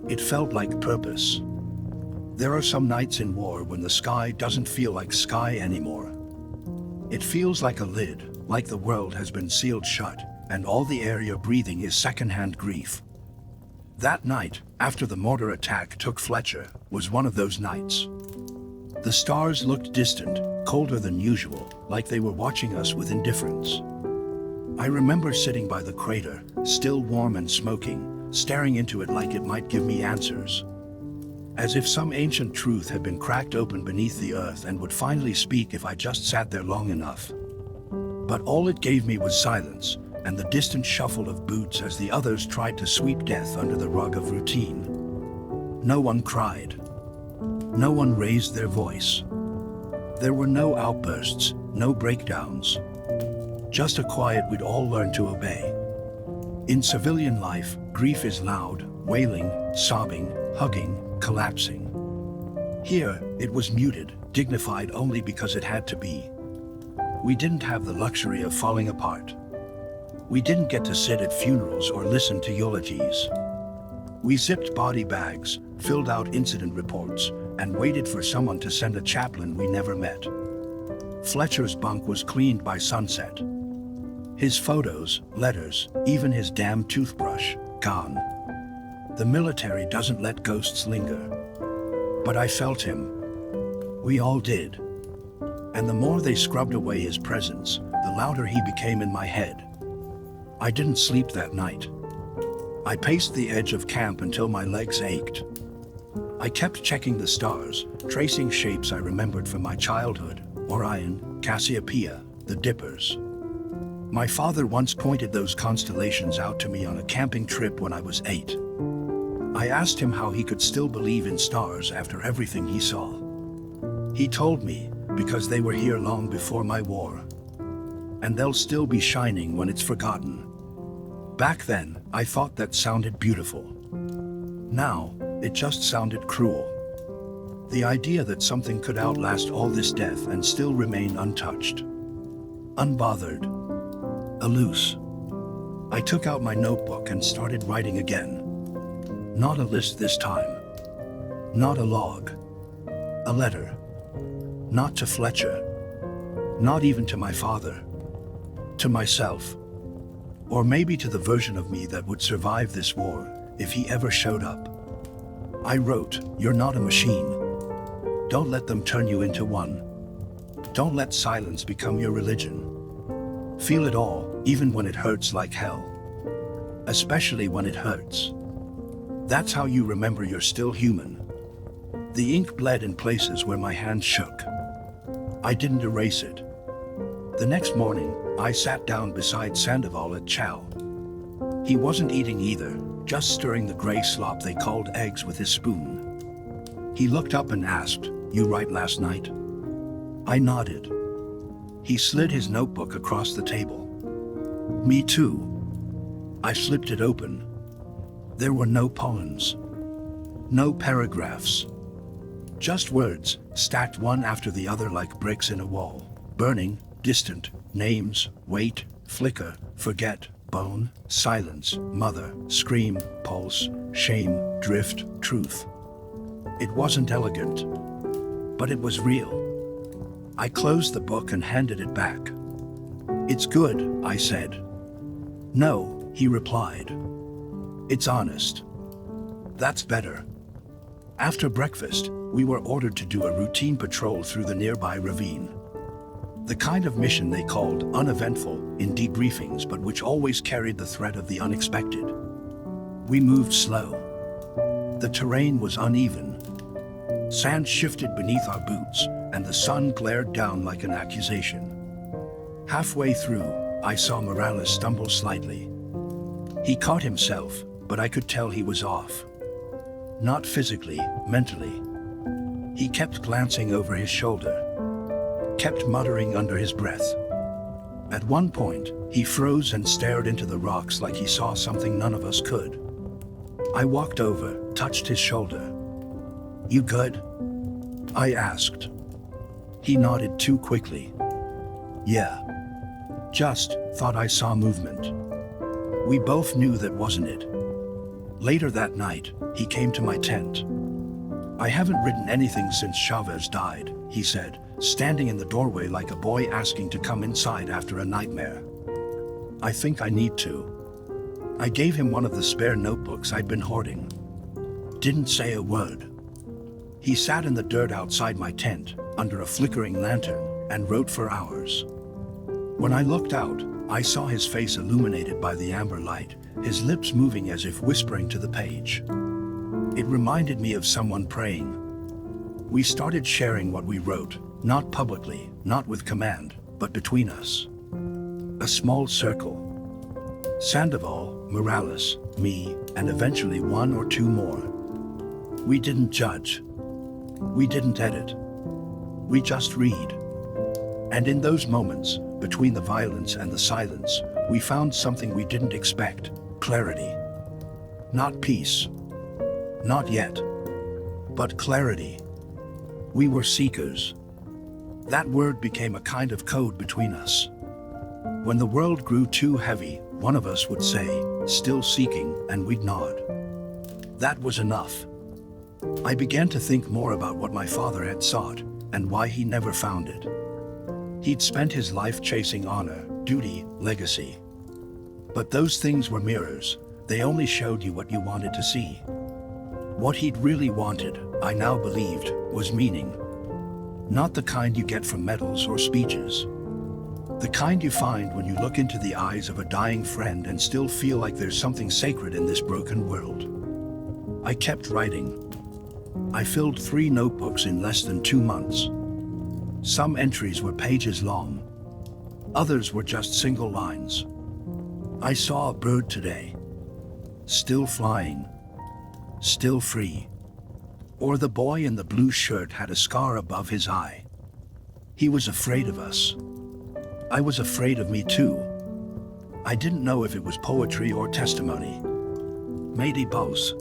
It felt like purpose. There are some nights in war when the sky doesn't feel like sky anymore. It feels like a lid, like the world has been sealed shut, and all the air you're breathing is secondhand grief. That night, after the mortar attack took Fletcher, was one of those nights. The stars looked distant, colder than usual, like they were watching us with indifference. I remember sitting by the crater, still warm and smoking, staring into it like it might give me answers. As if some ancient truth had been cracked open beneath the earth and would finally speak if I just sat there long enough. But all it gave me was silence, and the distant shuffle of boots as the others tried to sweep death under the rug of routine. No one cried. No one raised their voice. There were no outbursts, no breakdowns. Just a quiet we'd all learned to obey. In civilian life, grief is loud, wailing, sobbing, hugging, collapsing. Here, it was muted, dignified only because it had to be. We didn't have the luxury of falling apart. We didn't get to sit at funerals or listen to eulogies. We zipped body bags, filled out incident reports, and waited for someone to send a chaplain we never met. Fletcher's bunk was cleaned by sunset. His photos, letters, even his damn toothbrush, gone. The military doesn't let ghosts linger. But I felt him. We all did. And the more they scrubbed away his presence, the louder he became in my head. I didn't sleep that night. I paced the edge of camp until my legs ached. I kept checking the stars, tracing shapes I remembered from my childhood: Orion, Cassiopeia, the Dippers. My father once pointed those constellations out to me on a camping trip when I was 8. I asked him how he could still believe in stars after everything he saw. He told me, because they were here long before my war. And they'll still be shining when it's forgotten. Back then, I thought that sounded beautiful. Now, it just sounded cruel. The idea that something could outlast all this death and still remain untouched. Unbothered. Aloof. I took out my notebook and started writing again. Not a list this time. Not a log. A letter. Not to Fletcher. Not even to my father. To myself. Or maybe to the version of me that would survive this war, if he ever showed up. I wrote, "You're not a machine. Don't let them turn you into one. Don't let silence become your religion. Feel it all, even when it hurts like hell. Especially when it hurts. That's how you remember you're still human." The ink bled in places where my hand shook. I didn't erase it. The next morning, I sat down beside Sandoval at chow. He wasn't eating either, just stirring the gray slop they called eggs with his spoon. He looked up and asked, "You write last night?" I nodded. He slid his notebook across the table. Me too. I flipped it open. There were no poems. No paragraphs. Just words, stacked one after the other like bricks in a wall. Burning, distant, names, wait, flicker, forget, bone, silence, mother, scream, pulse, shame, drift, truth. It wasn't elegant, but it was real. I closed the book and handed it back. "It's good," I said. "No," he replied. "It's honest." "That's better." After breakfast, we were ordered to do a routine patrol through the nearby ravine. The kind of mission they called uneventful in debriefings, but which always carried the threat of the unexpected. We moved slow. The terrain was uneven. Sand shifted beneath our boots, and the sun glared down like an accusation. Halfway through, I saw Morales stumble slightly. He caught himself, but I could tell he was off. Not physically, mentally. He kept glancing over his shoulder, kept muttering under his breath. At one point, he froze and stared into the rocks like he saw something none of us could. I walked over, touched his shoulder. "You good?" I asked. He nodded too quickly. "Yeah. Just thought I saw movement." We both knew that wasn't it. Later that night, he came to my tent. "I haven't written anything since Chavez died," he said, standing in the doorway like a boy asking to come inside after a nightmare. "I think I need to." I gave him one of the spare notebooks I'd been hoarding. Didn't say a word. He sat in the dirt outside my tent, under a flickering lantern, and wrote for hours. When I looked out, I saw his face illuminated by the amber light, his lips moving as if whispering to the page. It reminded me of someone praying. We started sharing what we wrote, not publicly, not with command, but between us. A small circle. Sandoval, Morales, me, and eventually one or two more. We didn't judge. We didn't edit. We just read. And in those moments, between the violence and the silence, we found something we didn't expect: clarity. Not peace. Not yet. But clarity. We were seekers. That word became a kind of code between us. When the world grew too heavy, one of us would say, "Still seeking," and we'd nod. That was enough. I began to think more about what my father had sought, and why he never found it. He'd spent his life chasing honor, duty, legacy. But those things were mirrors. They only showed you what you wanted to see. What he'd really wanted, I now believed, was meaning. Not the kind you get from medals or speeches. The kind you find when you look into the eyes of a dying friend and still feel like there's something sacred in this broken world. I kept writing. I filled 3 notebooks in less than 2 months. Some entries were pages long. Others were just single lines. I saw a bird today. Still flying. Still free. Or the boy in the blue shirt had a scar above his eye. He was afraid of us. I was afraid of me too. I didn't know if it was poetry or testimony. Maybe both.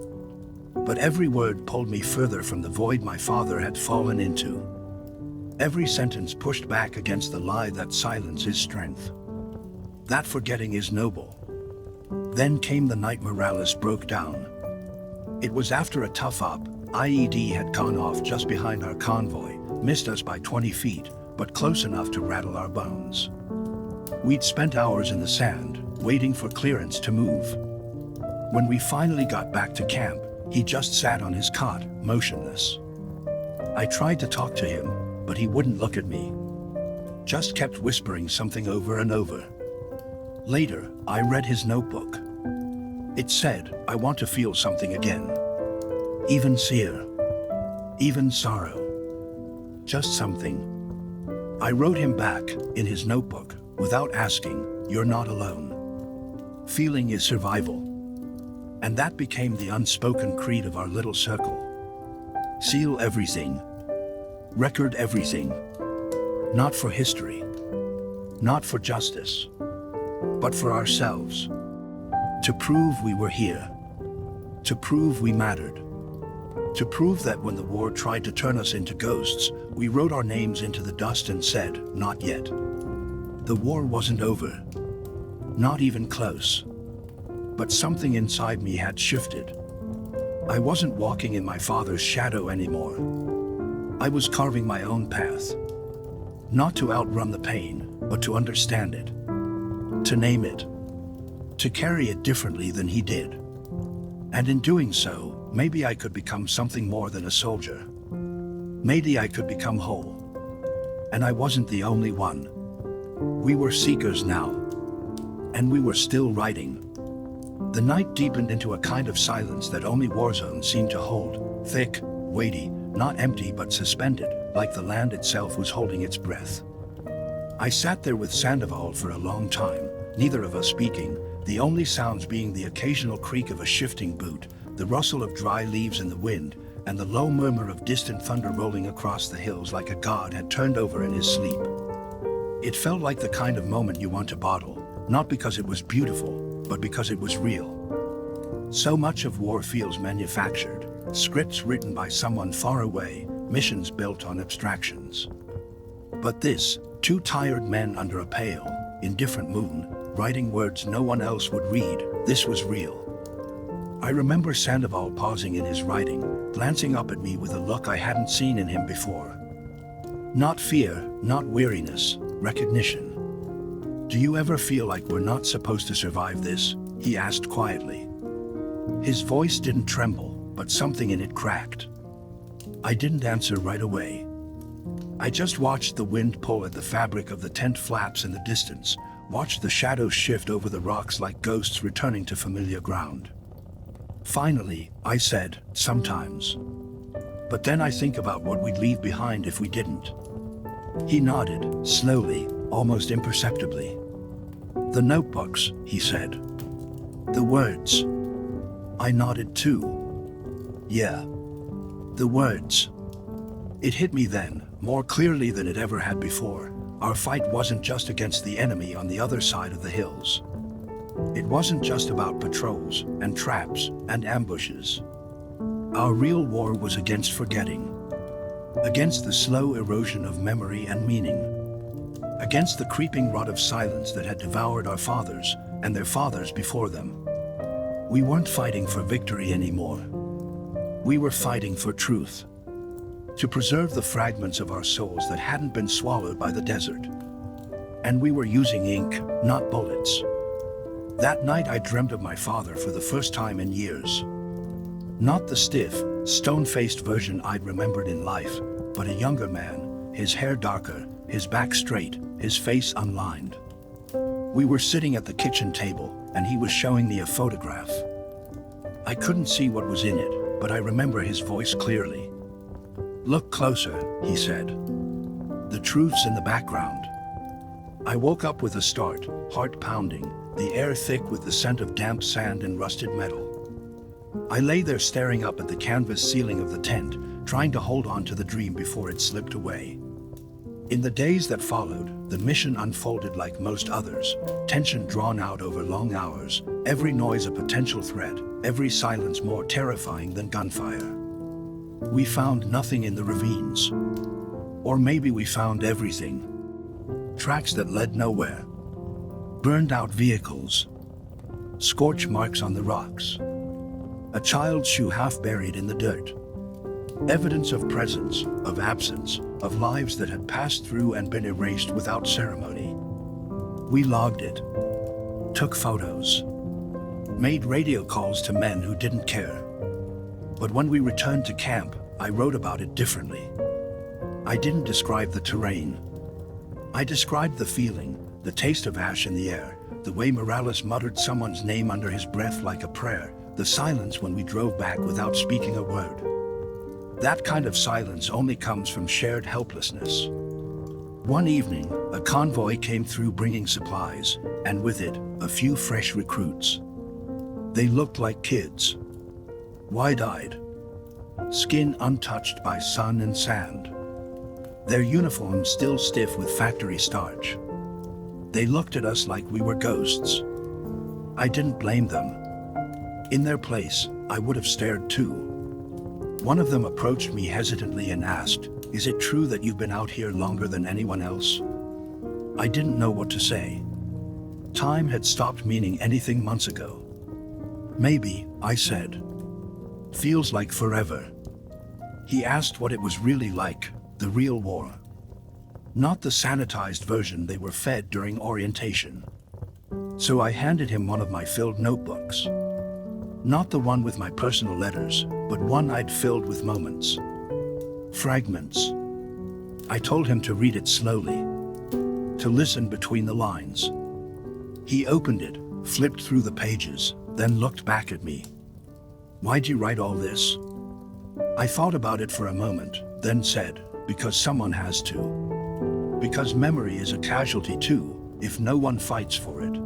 But every word pulled me further from the void my father had fallen into. Every sentence pushed back against the lie that silence is strength. That forgetting is noble. Then came the night Morales broke down. It was after a tough op. IED had gone off just behind our convoy, missed us by 20 feet, but close enough to rattle our bones. We'd spent hours in the sand, waiting for clearance to move. When we finally got back to camp, he just sat on his cot, motionless. I tried to talk to him, but he wouldn't look at me. Just kept whispering something over and over. Later, I read his notebook. It said, "I want to feel something again. Even fear. Even sorrow. Just something." I wrote him back, in his notebook, without asking, "You're not alone. Feeling is survival." And that became the unspoken creed of our little circle. Seal everything. Record everything. Not for history. Not for justice. But for ourselves. To prove we were here. To prove we mattered. To prove that when the war tried to turn us into ghosts, we wrote our names into the dust and said, "Not yet." The war wasn't over. Not even close. But something inside me had shifted. I wasn't walking in my father's shadow anymore. I was carving my own path. Not to outrun the pain, but to understand it. To name it. To carry it differently than he did. And in doing so, maybe I could become something more than a soldier. Maybe I could become whole. And I wasn't the only one. We were seekers now. And we were still writing. The night deepened into a kind of silence that only war zones seemed to hold, thick, weighty, not empty but suspended, like the land itself was holding its breath. I sat there with Sandoval for a long time, neither of us speaking, the only sounds being the occasional creak of a shifting boot, the rustle of dry leaves in the wind, and the low murmur of distant thunder rolling across the hills like a god had turned over in his sleep. It felt like the kind of moment you want to bottle, not because it was beautiful, but because it was real. So much of war feels manufactured, scripts written by someone far away, missions built on abstractions. But this, two tired men under a pale, indifferent moon, writing words no one else would read, this was real. I remember Sandoval pausing in his writing, glancing up at me with a look I hadn't seen in him before. Not fear, not weariness, recognition. "Do you ever feel like we're not supposed to survive this?" he asked quietly. His voice didn't tremble, but something in it cracked. I didn't answer right away. I just watched the wind pull at the fabric of the tent flaps in the distance, watched the shadows shift over the rocks like ghosts returning to familiar ground. Finally, I said, "Sometimes. But then I think about what we'd leave behind if we didn't." He nodded, slowly, almost imperceptibly. "The notebooks," he said. "The words." I nodded too. "Yeah. The words." It hit me then, more clearly than it ever had before. Our fight wasn't just against the enemy on the other side of the hills. It wasn't just about patrols, and traps, and ambushes. Our real war was against forgetting. Against the slow erosion of memory and meaning. Against the creeping rot of silence that had devoured our fathers, and their fathers before them. We weren't fighting for victory anymore. We were fighting for truth. To preserve the fragments of our souls that hadn't been swallowed by the desert. And we were using ink, not bullets. That night I dreamt of my father for the first time in years. Not the stiff, stone-faced version I'd remembered in life, but a younger man, his hair darker, his back straight, his face unlined. We were sitting at the kitchen table, and he was showing me a photograph. I couldn't see what was in it, but I remember his voice clearly. "Look closer," he said. "The truth's in the background." I woke up with a start, heart pounding, the air thick with the scent of damp sand and rusted metal. I lay there staring up at the canvas ceiling of the tent, trying to hold on to the dream before it slipped away. In the days that followed, the mission unfolded like most others, tension drawn out over long hours, every noise a potential threat, every silence more terrifying than gunfire. We found nothing in the ravines. Or maybe we found everything. Tracks that led nowhere. Burned out vehicles. Scorch marks on the rocks. A child's shoe half buried in the dirt. Evidence of presence, of absence, of lives that had passed through and been erased without ceremony. We logged it. Took photos. Made radio calls to men who didn't care. But when we returned to camp, I wrote about it differently. I didn't describe the terrain. I described the feeling, the taste of ash in the air, the way Morales muttered someone's name under his breath like a prayer, the silence when we drove back without speaking a word. That kind of silence only comes from shared helplessness. One evening, a convoy came through bringing supplies, and with it, a few fresh recruits. They looked like kids. Wide-eyed. Skin untouched by sun and sand. Their uniforms still stiff with factory starch. They looked at us like we were ghosts. I didn't blame them. In their place, I would have stared too. One of them approached me hesitantly and asked, "Is it true that you've been out here longer than anyone else?" I didn't know what to say. Time had stopped meaning anything months ago. "Maybe," I said. "Feels like forever." He asked what it was really like, the real war. Not the sanitized version they were fed during orientation. So I handed him one of my filled notebooks. Not the one with my personal letters, but one I'd filled with moments. Fragments. I told him to read it slowly. To listen between the lines. He opened it, flipped through the pages, then looked back at me. "Why'd you write all this?" I thought about it for a moment, then said, because someone has to. Because memory is a casualty too, if no one fights for it.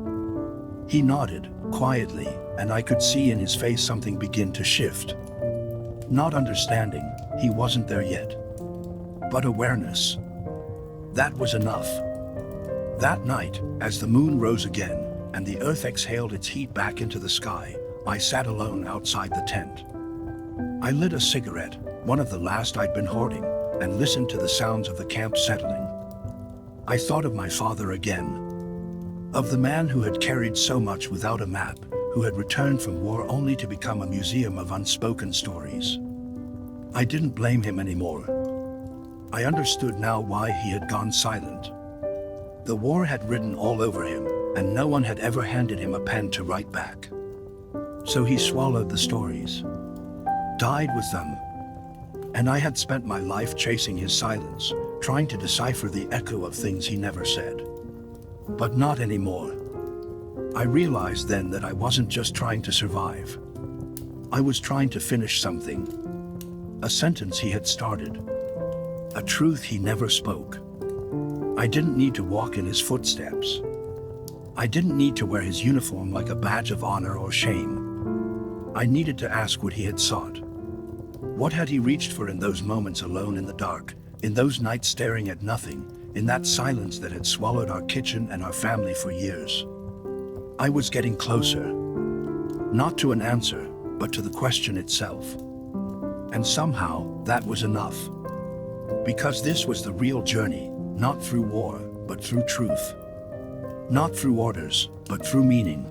He nodded, quietly, and I could see in his face something begin to shift. Not understanding, he wasn't there yet. But awareness. That was enough. That night, as the moon rose again, and the earth exhaled its heat back into the sky, I sat alone outside the tent. I lit a cigarette, one of the last I'd been hoarding, and listened to the sounds of the camp settling. I thought of my father again. Of the man who had carried so much without a map, who had returned from war only to become a museum of unspoken stories. I didn't blame him anymore. I understood now why he had gone silent. The war had written all over him, and no one had ever handed him a pen to write back. So he swallowed the stories, died with them. And I had spent my life chasing his silence, trying to decipher the echo of things he never said. But not anymore. I realized then that I wasn't just trying to survive. I was trying to finish something. A sentence he had started. A truth he never spoke. I didn't need to walk in his footsteps. I didn't need to wear his uniform like a badge of honor or shame. I needed to ask what he had sought. What had he reached for in those moments alone in the dark, in those nights staring at nothing, in that silence that had swallowed our kitchen and our family for years? I was getting closer. Not to an answer, but to the question itself. And somehow, that was enough. Because this was the real journey, not through war, but through truth. Not through orders, but through meaning.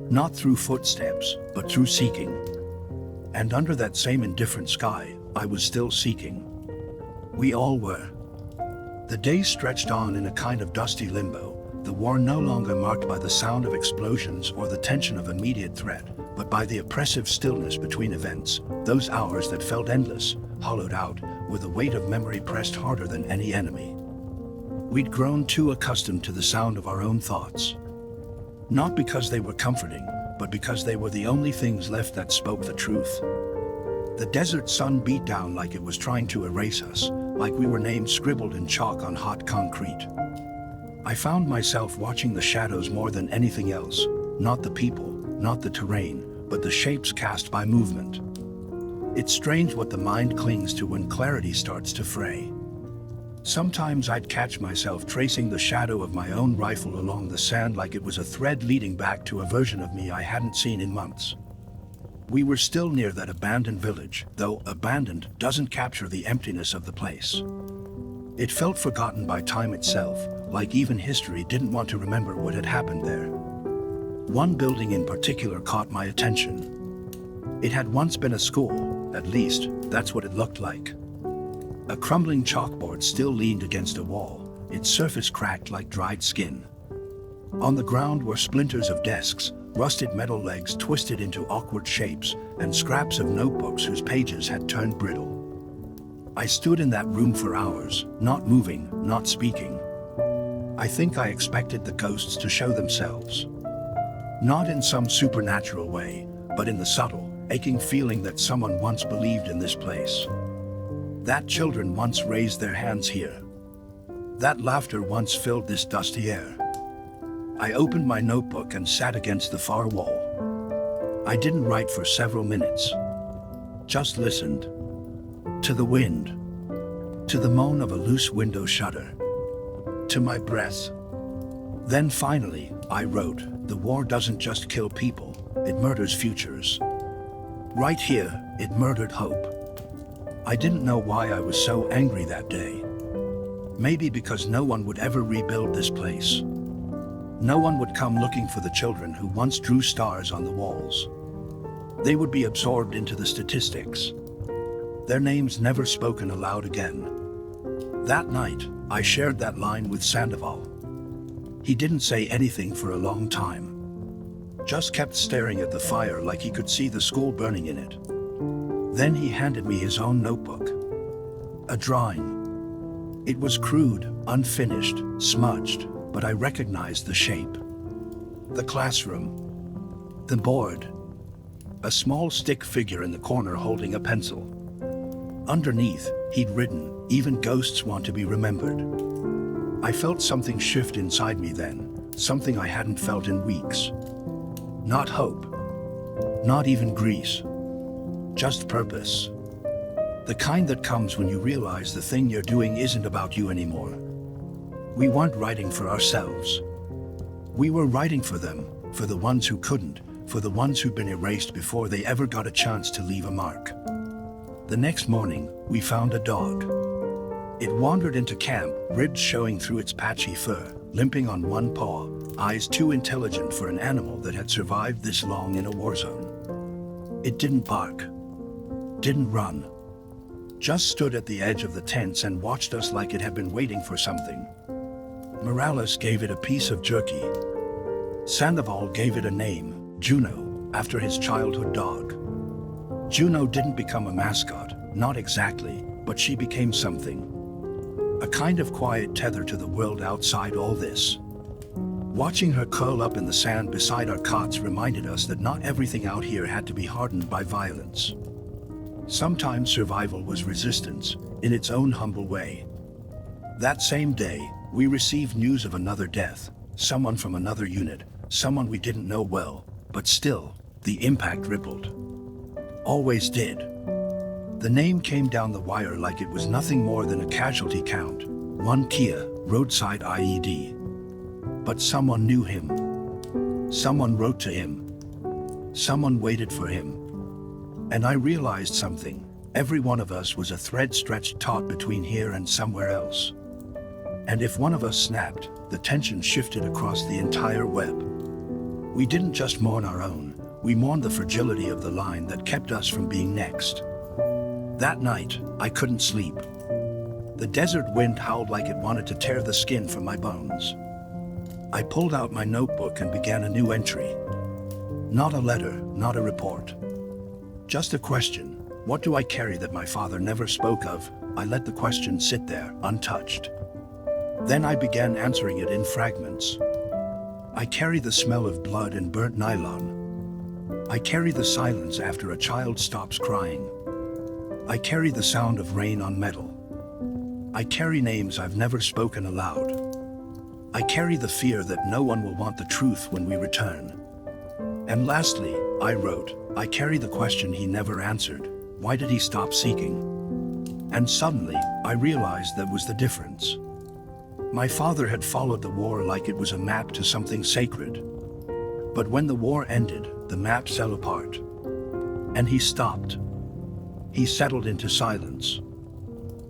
Not through footsteps, but through seeking. And under that same indifferent sky, I was still seeking. We all were. The days stretched on in a kind of dusty limbo, the war no longer marked by the sound of explosions or the tension of immediate threat, but by the oppressive stillness between events, those hours that felt endless, hollowed out, with the weight of memory pressed harder than any enemy. We'd grown too accustomed to the sound of our own thoughts. Not because they were comforting, but because they were the only things left that spoke the truth. The desert sun beat down like it was trying to erase us, like we were names scribbled in chalk on hot concrete. I found myself watching the shadows more than anything else, not the people, not the terrain, but the shapes cast by movement. It's strange what the mind clings to when clarity starts to fray. Sometimes I'd catch myself tracing the shadow of my own rifle along the sand like it was a thread leading back to a version of me I hadn't seen in months. We were still near that abandoned village, though abandoned doesn't capture the emptiness of the place. It felt forgotten by time itself, like even history didn't want to remember what had happened there. One building in particular caught my attention. It had once been a school, at least, that's what it looked like. A crumbling chalkboard still leaned against a wall, its surface cracked like dried skin. On the ground were splinters of desks, rusted metal legs twisted into awkward shapes, and scraps of notebooks whose pages had turned brittle. I stood in that room for hours, not moving, not speaking. I think I expected the ghosts to show themselves. Not in some supernatural way, but in the subtle, aching feeling that someone once believed in this place. That children once raised their hands here. That laughter once filled this dusty air. I opened my notebook and sat against the far wall. I didn't write for several minutes. Just listened. To the wind. To the moan of a loose window shutter. To my breath. Then finally, I wrote, the war doesn't just kill people, it murders futures. Right here, it murdered hope. I didn't know why I was so angry that day. Maybe because no one would ever rebuild this place. No one would come looking for the children who once drew stars on the walls. They would be absorbed into the statistics. Their names never spoken aloud again. That night, I shared that line with Sandoval. He didn't say anything for a long time. Just kept staring at the fire like he could see the school burning in it. Then he handed me his own notebook. A drawing. It was crude, unfinished, smudged, but I recognized the shape. The classroom. The board. A small stick figure in the corner holding a pencil. Underneath, he'd written, "Even ghosts want to be remembered." I felt something shift inside me then, something I hadn't felt in weeks. Not hope. Not even grease. Just purpose. The kind that comes when you realize the thing you're doing isn't about you anymore. We weren't writing for ourselves. We were writing for them, for the ones who couldn't, for the ones who'd been erased before they ever got a chance to leave a mark. The next morning, we found a dog. It wandered into camp, ribs showing through its patchy fur, limping on one paw, eyes too intelligent for an animal that had survived this long in a war zone. It didn't bark. Didn't run. Just stood at the edge of the tents and watched us like it had been waiting for something. Morales gave it a piece of jerky. Sandoval gave it a name, Juno, after his childhood dog. Juno didn't become a mascot, not exactly, but she became something. A kind of quiet tether to the world outside all this. Watching her curl up in the sand beside our cots reminded us that not everything out here had to be hardened by violence. Sometimes survival was resistance, in its own humble way. That same day, we received news of another death, someone from another unit, someone we didn't know well, but still, the impact rippled. Always did. The name came down the wire like it was nothing more than a casualty count, one Kia, roadside IED. But someone knew him. Someone wrote to him. Someone waited for him. And I realized something. Every one of us was a thread stretched taut between here and somewhere else. And if one of us snapped, the tension shifted across the entire web. We didn't just mourn our own, we mourned the fragility of the line that kept us from being next. That night, I couldn't sleep. The desert wind howled like it wanted to tear the skin from my bones. I pulled out my notebook and began a new entry. Not a letter, not a report. Just a question. What do I carry that my father never spoke of? I let the question sit there, untouched. Then I began answering it in fragments. I carry the smell of blood and burnt nylon. I carry the silence after a child stops crying. I carry the sound of rain on metal. I carry names I've never spoken aloud. I carry the fear that no one will want the truth when we return. And lastly, I wrote, I carry the question he never answered. Why did he stop seeking? And suddenly, I realized that was the difference. My father had followed the war like it was a map to something sacred. But when the war ended, the map fell apart. And he stopped. He settled into silence.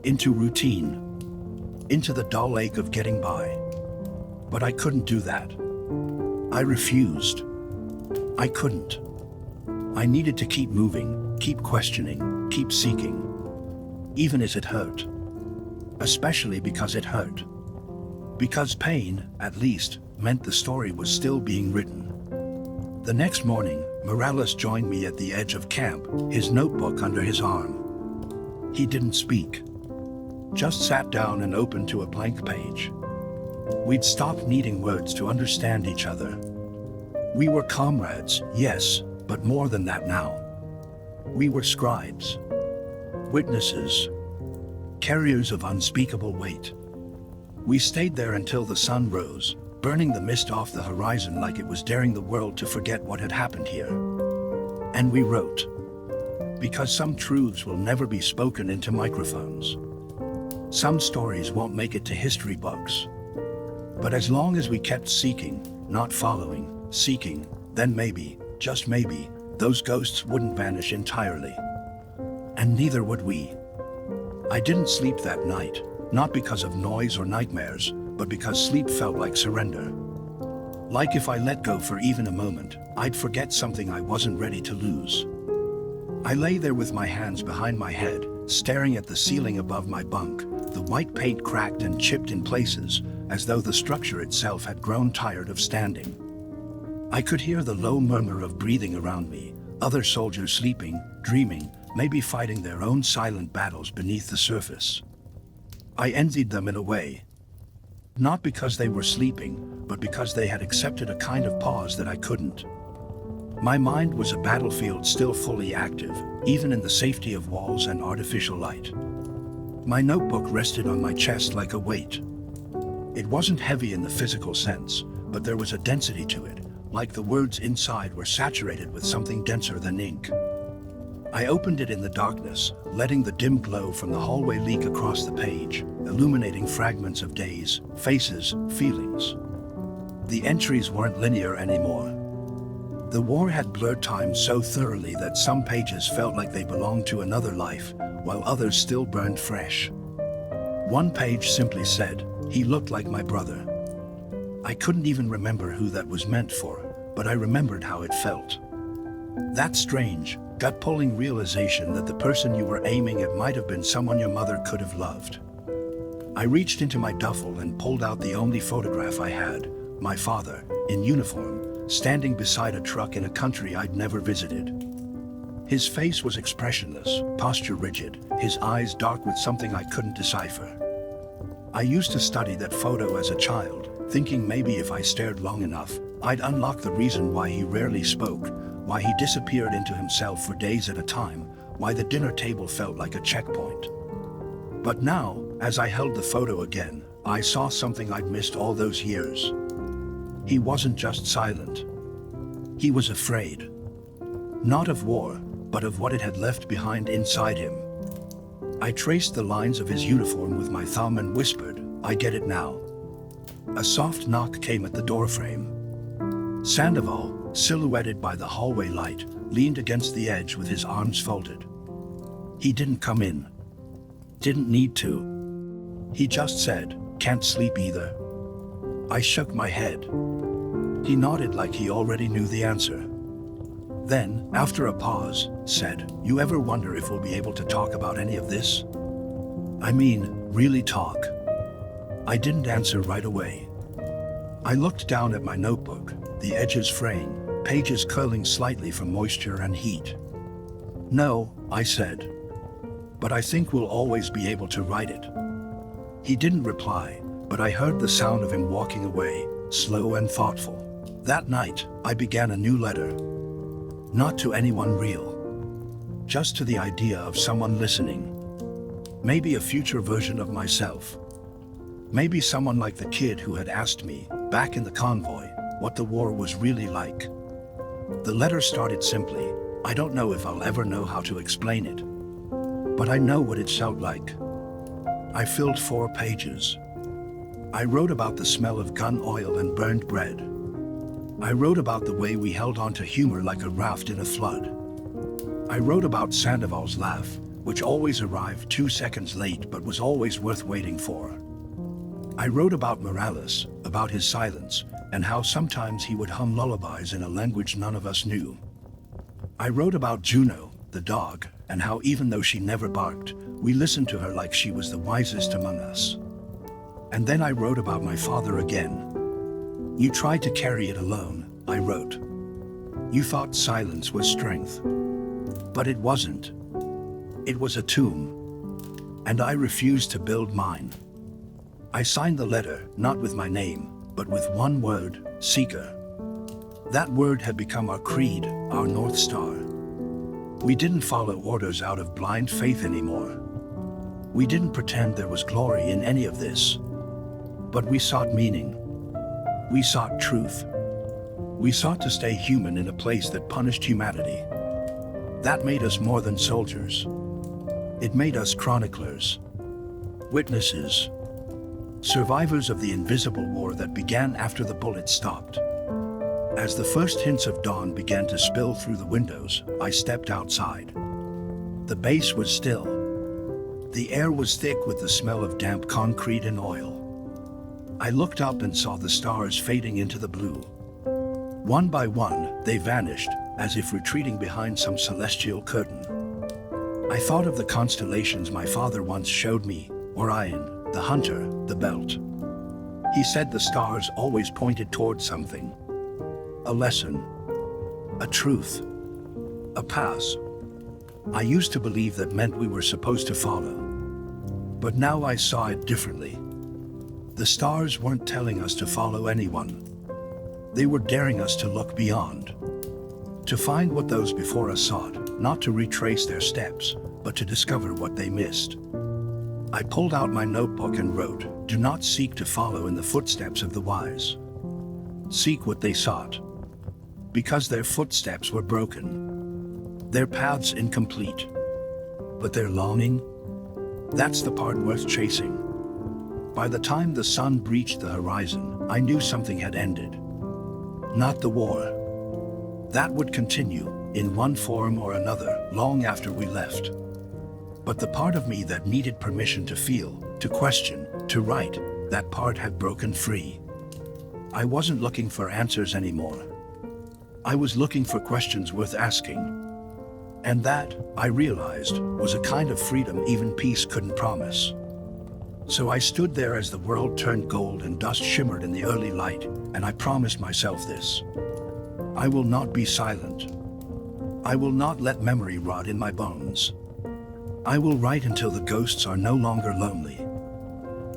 Into routine. Into the dull ache of getting by. But I couldn't do that. I refused. I couldn't. I needed to keep moving, keep questioning, keep seeking. Even as it hurt. Especially because it hurt. Because pain, at least, meant the story was still being written. The next morning, Morales joined me at the edge of camp, his notebook under his arm. He didn't speak. Just sat down and opened to a blank page. We'd stopped needing words to understand each other. We were comrades, yes, but more than that now. We were scribes. Witnesses. Carriers of unspeakable weight. We stayed there until the sun rose, burning the mist off the horizon like it was daring the world to forget what had happened here. And we wrote. Because some truths will never be spoken into microphones. Some stories won't make it to history books. But as long as we kept seeking, not following, seeking, then maybe, just maybe, those ghosts wouldn't vanish entirely. And neither would we. I didn't sleep that night, not because of noise or nightmares, but because sleep felt like surrender. Like if I let go for even a moment, I'd forget something I wasn't ready to lose. I lay there with my hands behind my head, staring at the ceiling above my bunk, the white paint cracked and chipped in places, as though the structure itself had grown tired of standing. I could hear the low murmur of breathing around me, other soldiers sleeping, dreaming, maybe fighting their own silent battles beneath the surface. I envied them in a way. Not because they were sleeping, but because they had accepted a kind of pause that I couldn't. My mind was a battlefield still fully active, even in the safety of walls and artificial light. My notebook rested on my chest like a weight. It wasn't heavy in the physical sense, but there was a density to it, like the words inside were saturated with something denser than ink. I opened it in the darkness, letting the dim glow from the hallway leak across the page, illuminating fragments of days, faces, feelings. The entries weren't linear anymore. The war had blurred time so thoroughly that some pages felt like they belonged to another life, while others still burned fresh. One page simply said, "He looked like my brother." I couldn't even remember who that was meant for, but I remembered how it felt. That strange, gut-pulling realization that the person you were aiming at might have been someone your mother could have loved. I reached into my duffel and pulled out the only photograph I had, my father, in uniform, standing beside a truck in a country I'd never visited. His face was expressionless, posture rigid, his eyes dark with something I couldn't decipher. I used to study that photo as a child, thinking maybe if I stared long enough, I'd unlock the reason why he rarely spoke, why he disappeared into himself for days at a time, why the dinner table felt like a checkpoint. But now, as I held the photo again, I saw something I'd missed all those years. He wasn't just silent. He was afraid. Not of war, but of what it had left behind inside him. I traced the lines of his uniform with my thumb and whispered, "I get it now." A soft knock came at the doorframe. Sandoval, silhouetted by the hallway light, leaned against the edge with his arms folded. He didn't come in. Didn't need to. He just said, "Can't sleep either." I shook my head. He nodded like he already knew the answer. Then, after a pause, said, "You ever wonder if we'll be able to talk about any of this? I mean, really talk?" I didn't answer right away. I looked down at my notebook, the edges fraying, pages curling slightly from moisture and heat. "No," I said. "But I think we'll always be able to write it." He didn't reply, but I heard the sound of him walking away, slow and thoughtful. That night, I began a new letter. Not to anyone real. Just to the idea of someone listening. Maybe a future version of myself. Maybe someone like the kid who had asked me, back in the convoy, what the war was really like. The letter started simply, "I don't know if I'll ever know how to explain it. But I know what it felt like." I filled 4 pages. I wrote about the smell of gun oil and burned bread. I wrote about the way we held on to humor like a raft in a flood. I wrote about Sandoval's laugh, which always arrived 2 seconds late but was always worth waiting for. I wrote about Morales, about his silence, and how sometimes he would hum lullabies in a language none of us knew. I wrote about Juno, the dog, and how even though she never barked, we listened to her like she was the wisest among us. And then I wrote about my father again. "You tried to carry it alone," I wrote. "You thought silence was strength. But it wasn't. It was a tomb. And I refused to build mine." I signed the letter, not with my name, but with one word, Seeker. That word had become our creed, our North Star. We didn't follow orders out of blind faith anymore. We didn't pretend there was glory in any of this. But we sought meaning. We sought truth. We sought to stay human in a place that punished humanity. That made us more than soldiers. It made us chroniclers, witnesses, survivors of the invisible war that began after the bullets stopped. As the first hints of dawn began to spill through the windows, I stepped outside. The base was still. The air was thick with the smell of damp concrete and oil. I looked up and saw the stars fading into the blue. One by one, they vanished, as if retreating behind some celestial curtain. I thought of the constellations my father once showed me, Orion, the hunter, the belt. He said the stars always pointed towards something. A lesson. A truth. A path. I used to believe that meant we were supposed to follow. But now I saw it differently. The stars weren't telling us to follow anyone. They were daring us to look beyond. To find what those before us sought, not to retrace their steps, but to discover what they missed. I pulled out my notebook and wrote, "Do not seek to follow in the footsteps of the wise. Seek what they sought. Because their footsteps were broken, their paths incomplete. But their longing, that's the part worth chasing." By the time the sun breached the horizon, I knew something had ended. Not the war. That would continue, in one form or another, long after we left. But the part of me that needed permission to feel, to question, to write, that part had broken free. I wasn't looking for answers anymore. I was looking for questions worth asking. And that, I realized, was a kind of freedom even peace couldn't promise. So I stood there as the world turned gold and dust shimmered in the early light, and I promised myself this. I will not be silent. I will not let memory rot in my bones. I will write until the ghosts are no longer lonely.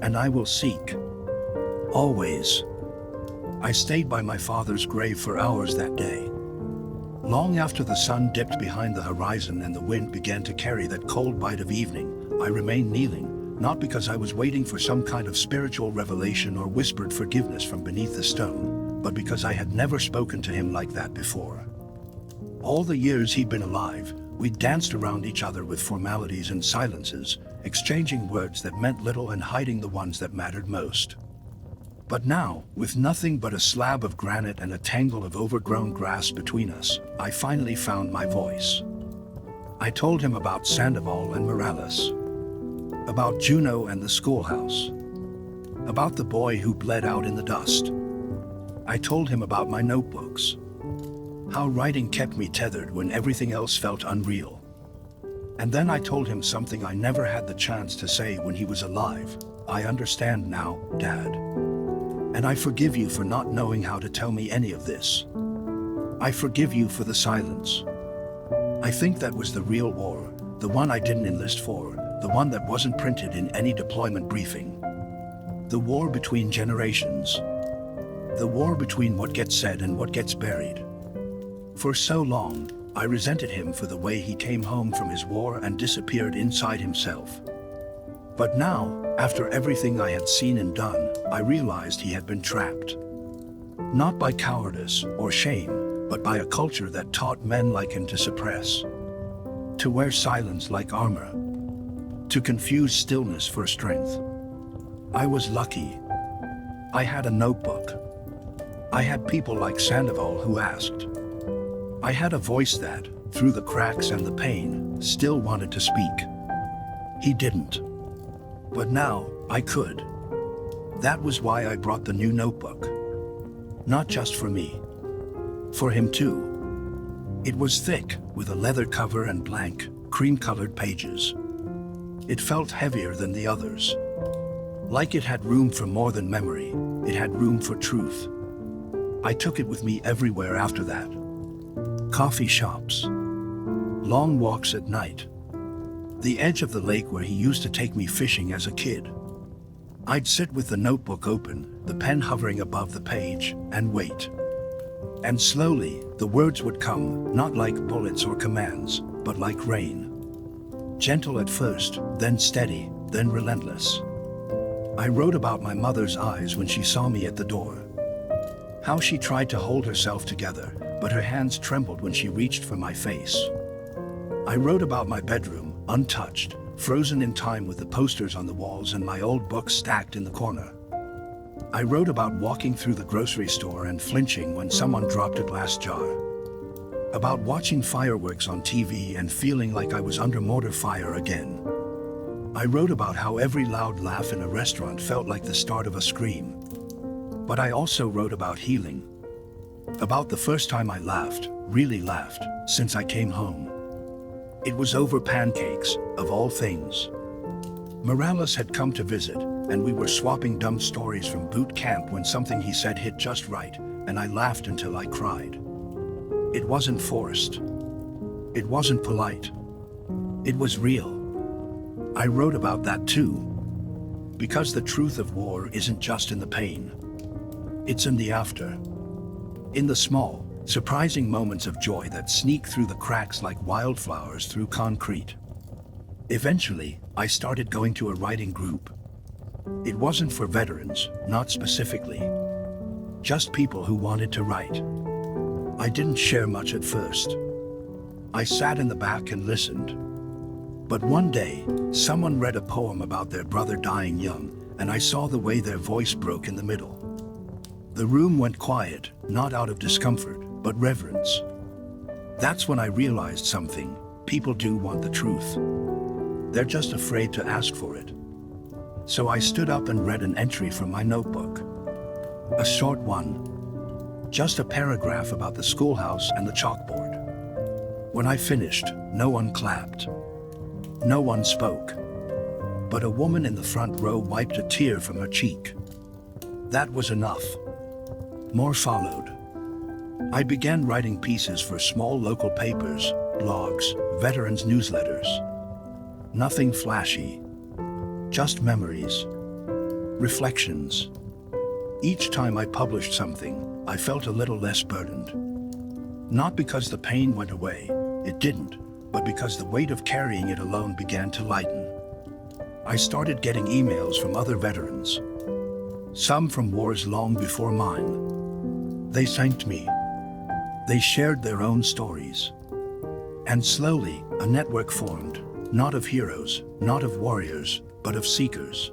And I will seek. Always. I stayed by my father's grave for hours that day. Long after the sun dipped behind the horizon and the wind began to carry that cold bite of evening, I remained kneeling. Not because I was waiting for some kind of spiritual revelation or whispered forgiveness from beneath the stone, but because I had never spoken to him like that before. All the years he'd been alive, we danced around each other with formalities and silences, exchanging words that meant little and hiding the ones that mattered most. But now, with nothing but a slab of granite and a tangle of overgrown grass between us, I finally found my voice. I told him about Sandoval and Morales. About Juno and the schoolhouse. About the boy who bled out in the dust. I told him about my notebooks. How writing kept me tethered when everything else felt unreal. And then I told him something I never had the chance to say when he was alive. I understand now, Dad. And I forgive you for not knowing how to tell me any of this. I forgive you for the silence. I think that was the real war, the one I didn't enlist for. The one that wasn't printed in any deployment briefing. The war between generations. The war between what gets said and what gets buried. For so long, I resented him for the way he came home from his war and disappeared inside himself. But now, after everything I had seen and done, I realized he had been trapped. Not by cowardice or shame, but by a culture that taught men like him to suppress. To wear silence like armor. To confuse stillness for strength. I was lucky. I had a notebook. I had people like Sandoval who asked. I had a voice that, through the cracks and the pain, still wanted to speak. He didn't. But now, I could. That was why I brought the new notebook. Not just for me. For him too. It was thick, with a leather cover and blank, cream-colored pages. It felt heavier than the others. Like it had room for more than memory, it had room for truth. I took it with me everywhere after that. Coffee shops. Long walks at night. The edge of the lake where he used to take me fishing as a kid. I'd sit with the notebook open, the pen hovering above the page, and wait. And slowly, the words would come, not like bullets or commands, but like rain. Gentle at first, then steady, then relentless. I wrote about my mother's eyes when she saw me at the door. How she tried to hold herself together, but her hands trembled when she reached for my face. I wrote about my bedroom, untouched, frozen in time with the posters on the walls and my old books stacked in the corner. I wrote about walking through the grocery store and flinching when someone dropped a glass jar. About watching fireworks on TV and feeling like I was under mortar fire again. I wrote about how every loud laugh in a restaurant felt like the start of a scream. But I also wrote about healing. About the first time I laughed, really laughed, since I came home. It was over pancakes, of all things. Morales had come to visit, and we were swapping dumb stories from boot camp when something he said hit just right, and I laughed until I cried. It wasn't forced. It wasn't polite. It was real. I wrote about that too. Because the truth of war isn't just in the pain. It's in the after. In the small, Surprising moments of joy that sneak through the cracks like wildflowers through concrete. Eventually, I started going to a writing group. It wasn't for veterans, not specifically. Just people who wanted to write. I didn't share much at first. I sat in the back and listened. But one day, someone read a poem about their brother dying young, and I saw the way their voice broke in the middle. The room went quiet, not out of discomfort, but reverence. That's when I realized something. People do want the truth. They're just afraid to ask for it. So I stood up and read an entry from my notebook. A short one. Just a paragraph about the schoolhouse and the chalkboard. When I finished, no one clapped. No one spoke. But a woman in the front row wiped a tear from her cheek. That was enough. More followed. I began writing pieces for small local papers, blogs, veterans newsletters. Nothing flashy. Just memories. Reflections. Each time I published something, I felt a little less burdened. Not because the pain went away, it didn't, but because the weight of carrying it alone began to lighten. I started getting emails from other veterans. Some from wars long before mine. They thanked me. They shared their own stories. And slowly, a network formed, not of heroes, not of warriors, but of seekers.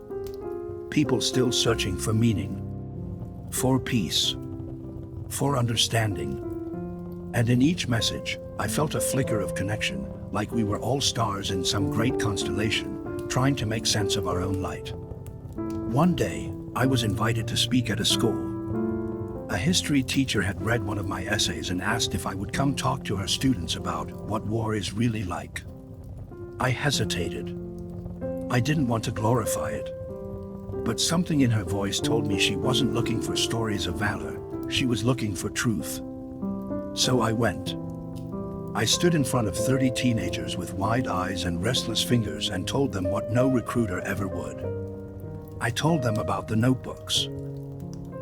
People still searching for meaning, for peace, for understanding. And in each message, I felt a flicker of connection, like we were all stars in some great constellation, trying to make sense of our own light. One day, I was invited to speak at a school. A history teacher had read one of my essays and asked if I would come talk to her students about what war is really like. I hesitated. I didn't want to glorify it. But something in her voice told me she wasn't looking for stories of valor, she was looking for truth. So I went. I stood in front of 30 teenagers with wide eyes and restless fingers and told them what no recruiter ever would. I told them about the notebooks,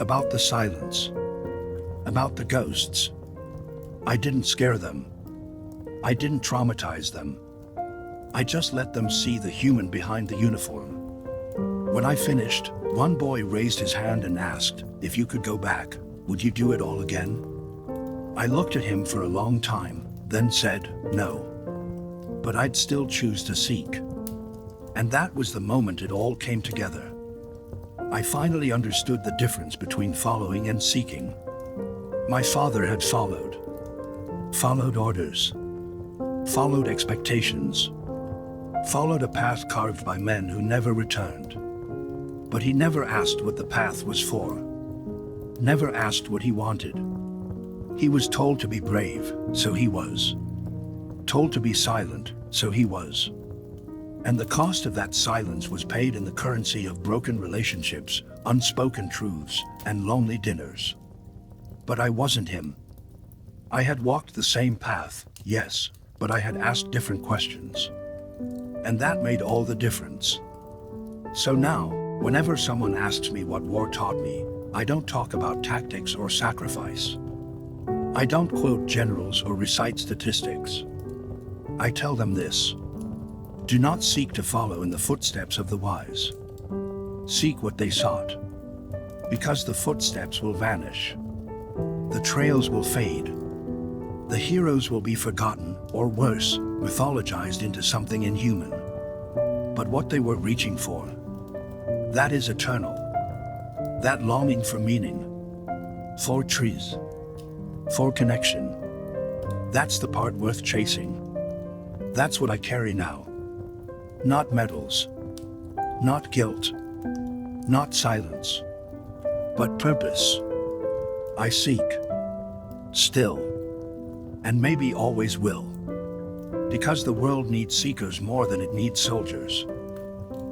about the silence, about the ghosts. I didn't scare them. I didn't traumatize them. I just let them see the human behind the uniform. When I finished, one boy raised his hand and asked, if you could go back, would you do it all again? I looked at him for a long time, then said, no. But I'd still choose to seek. And that was the moment it all came together. I finally understood the difference between following and seeking. My father had followed orders, followed expectations, followed a path carved by men who never returned. But he never asked what the path was for, never asked what he wanted. He was told to be brave, so he was. Told to be silent, so he was. And the cost of that silence was paid in the currency of broken relationships, unspoken truths, and lonely dinners. But I wasn't him. I had walked the same path, yes, but I had asked different questions. And that made all the difference. So now, whenever someone asks me what war taught me, I don't talk about tactics or sacrifice. I don't quote generals or recite statistics. I tell them this. Do not seek to follow in the footsteps of the wise. Seek what they sought. Because the footsteps will vanish. The trails will fade. The heroes will be forgotten, or worse, mythologized into something inhuman. But what they were reaching for, that is eternal. That longing for meaning, for trees, for connection. That's the part worth chasing. That's what I carry now. Not medals, not guilt, not silence, but purpose. I seek, still, and maybe always will. Because the world needs seekers more than it needs soldiers,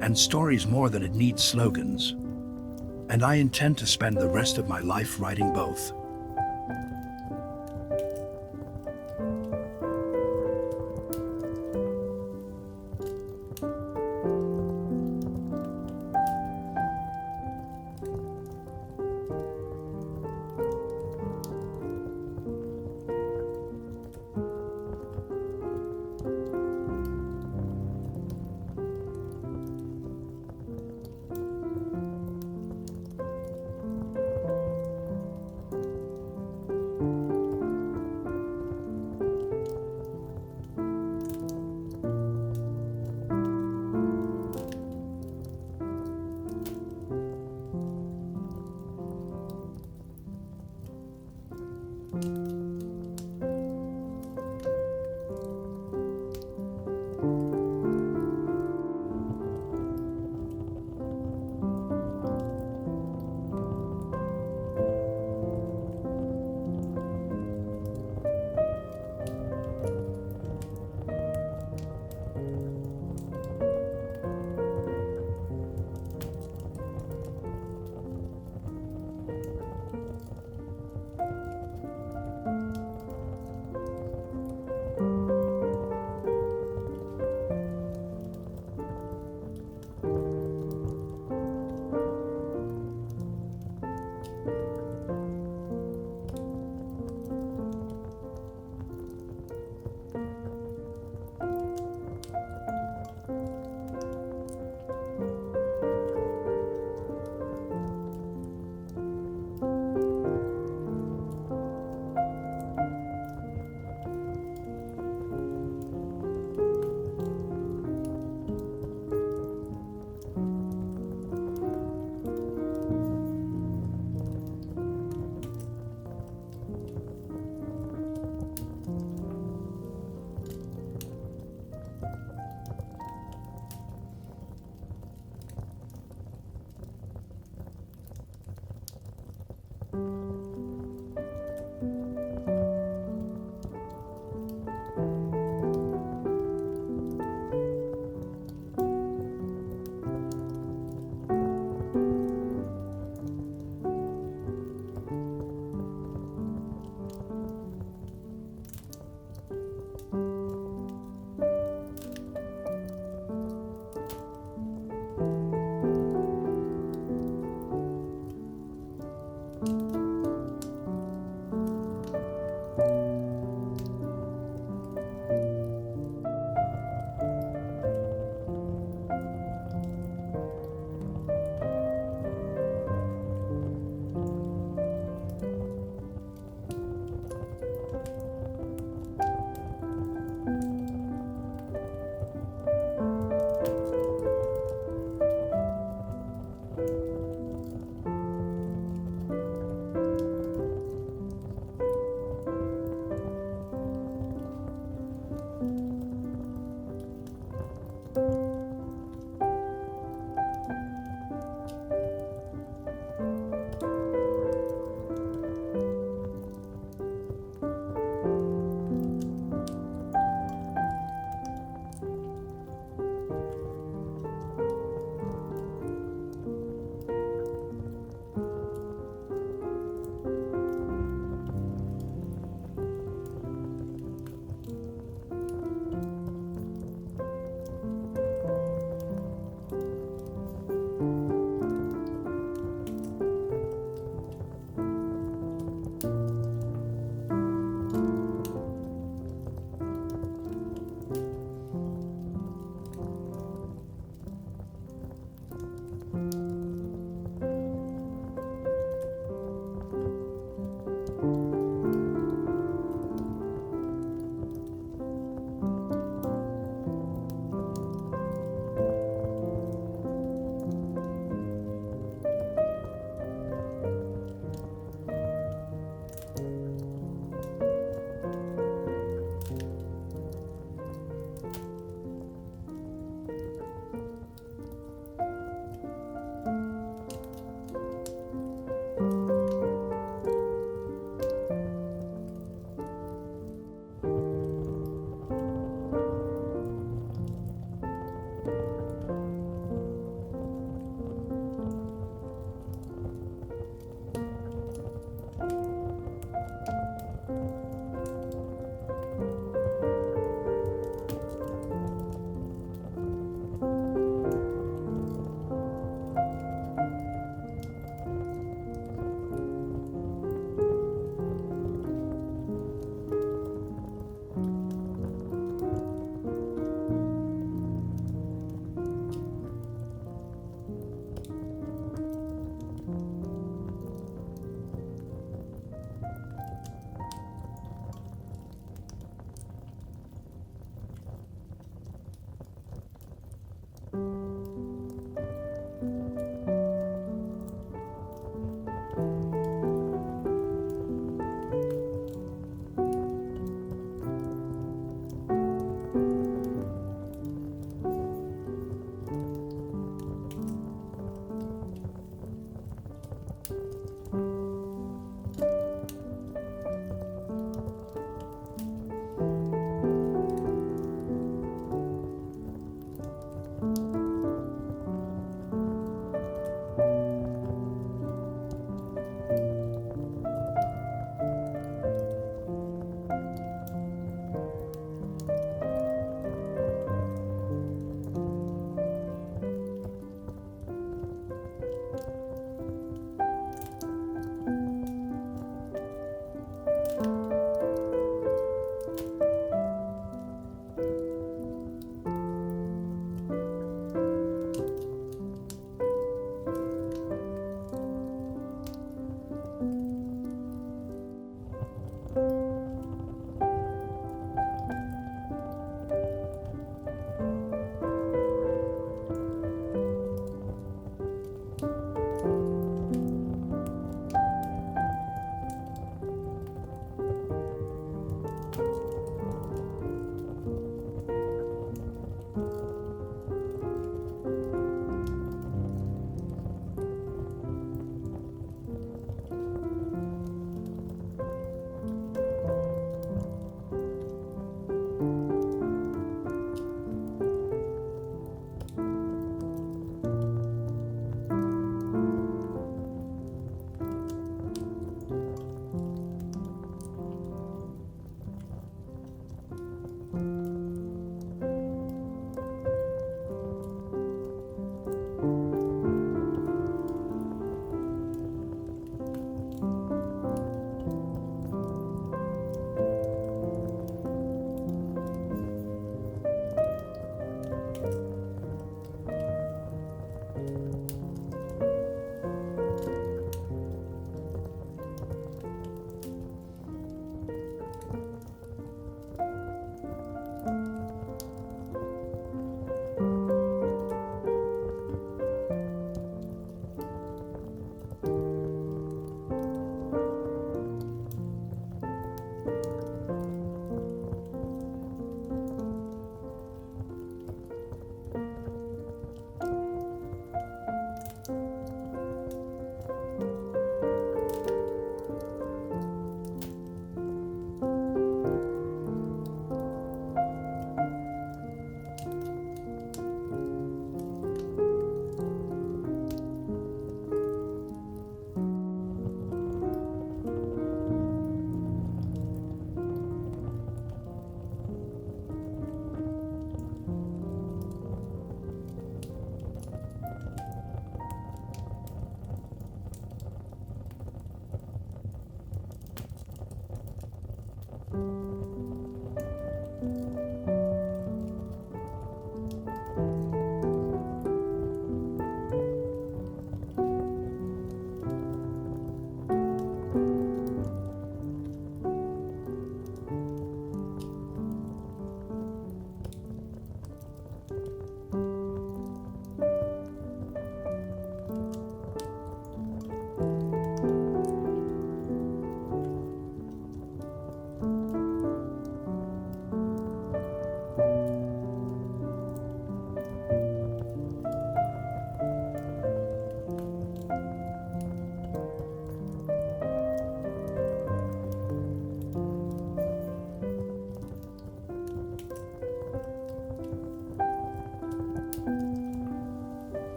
and stories more than it needs slogans. And I intend to spend the rest of my life writing both.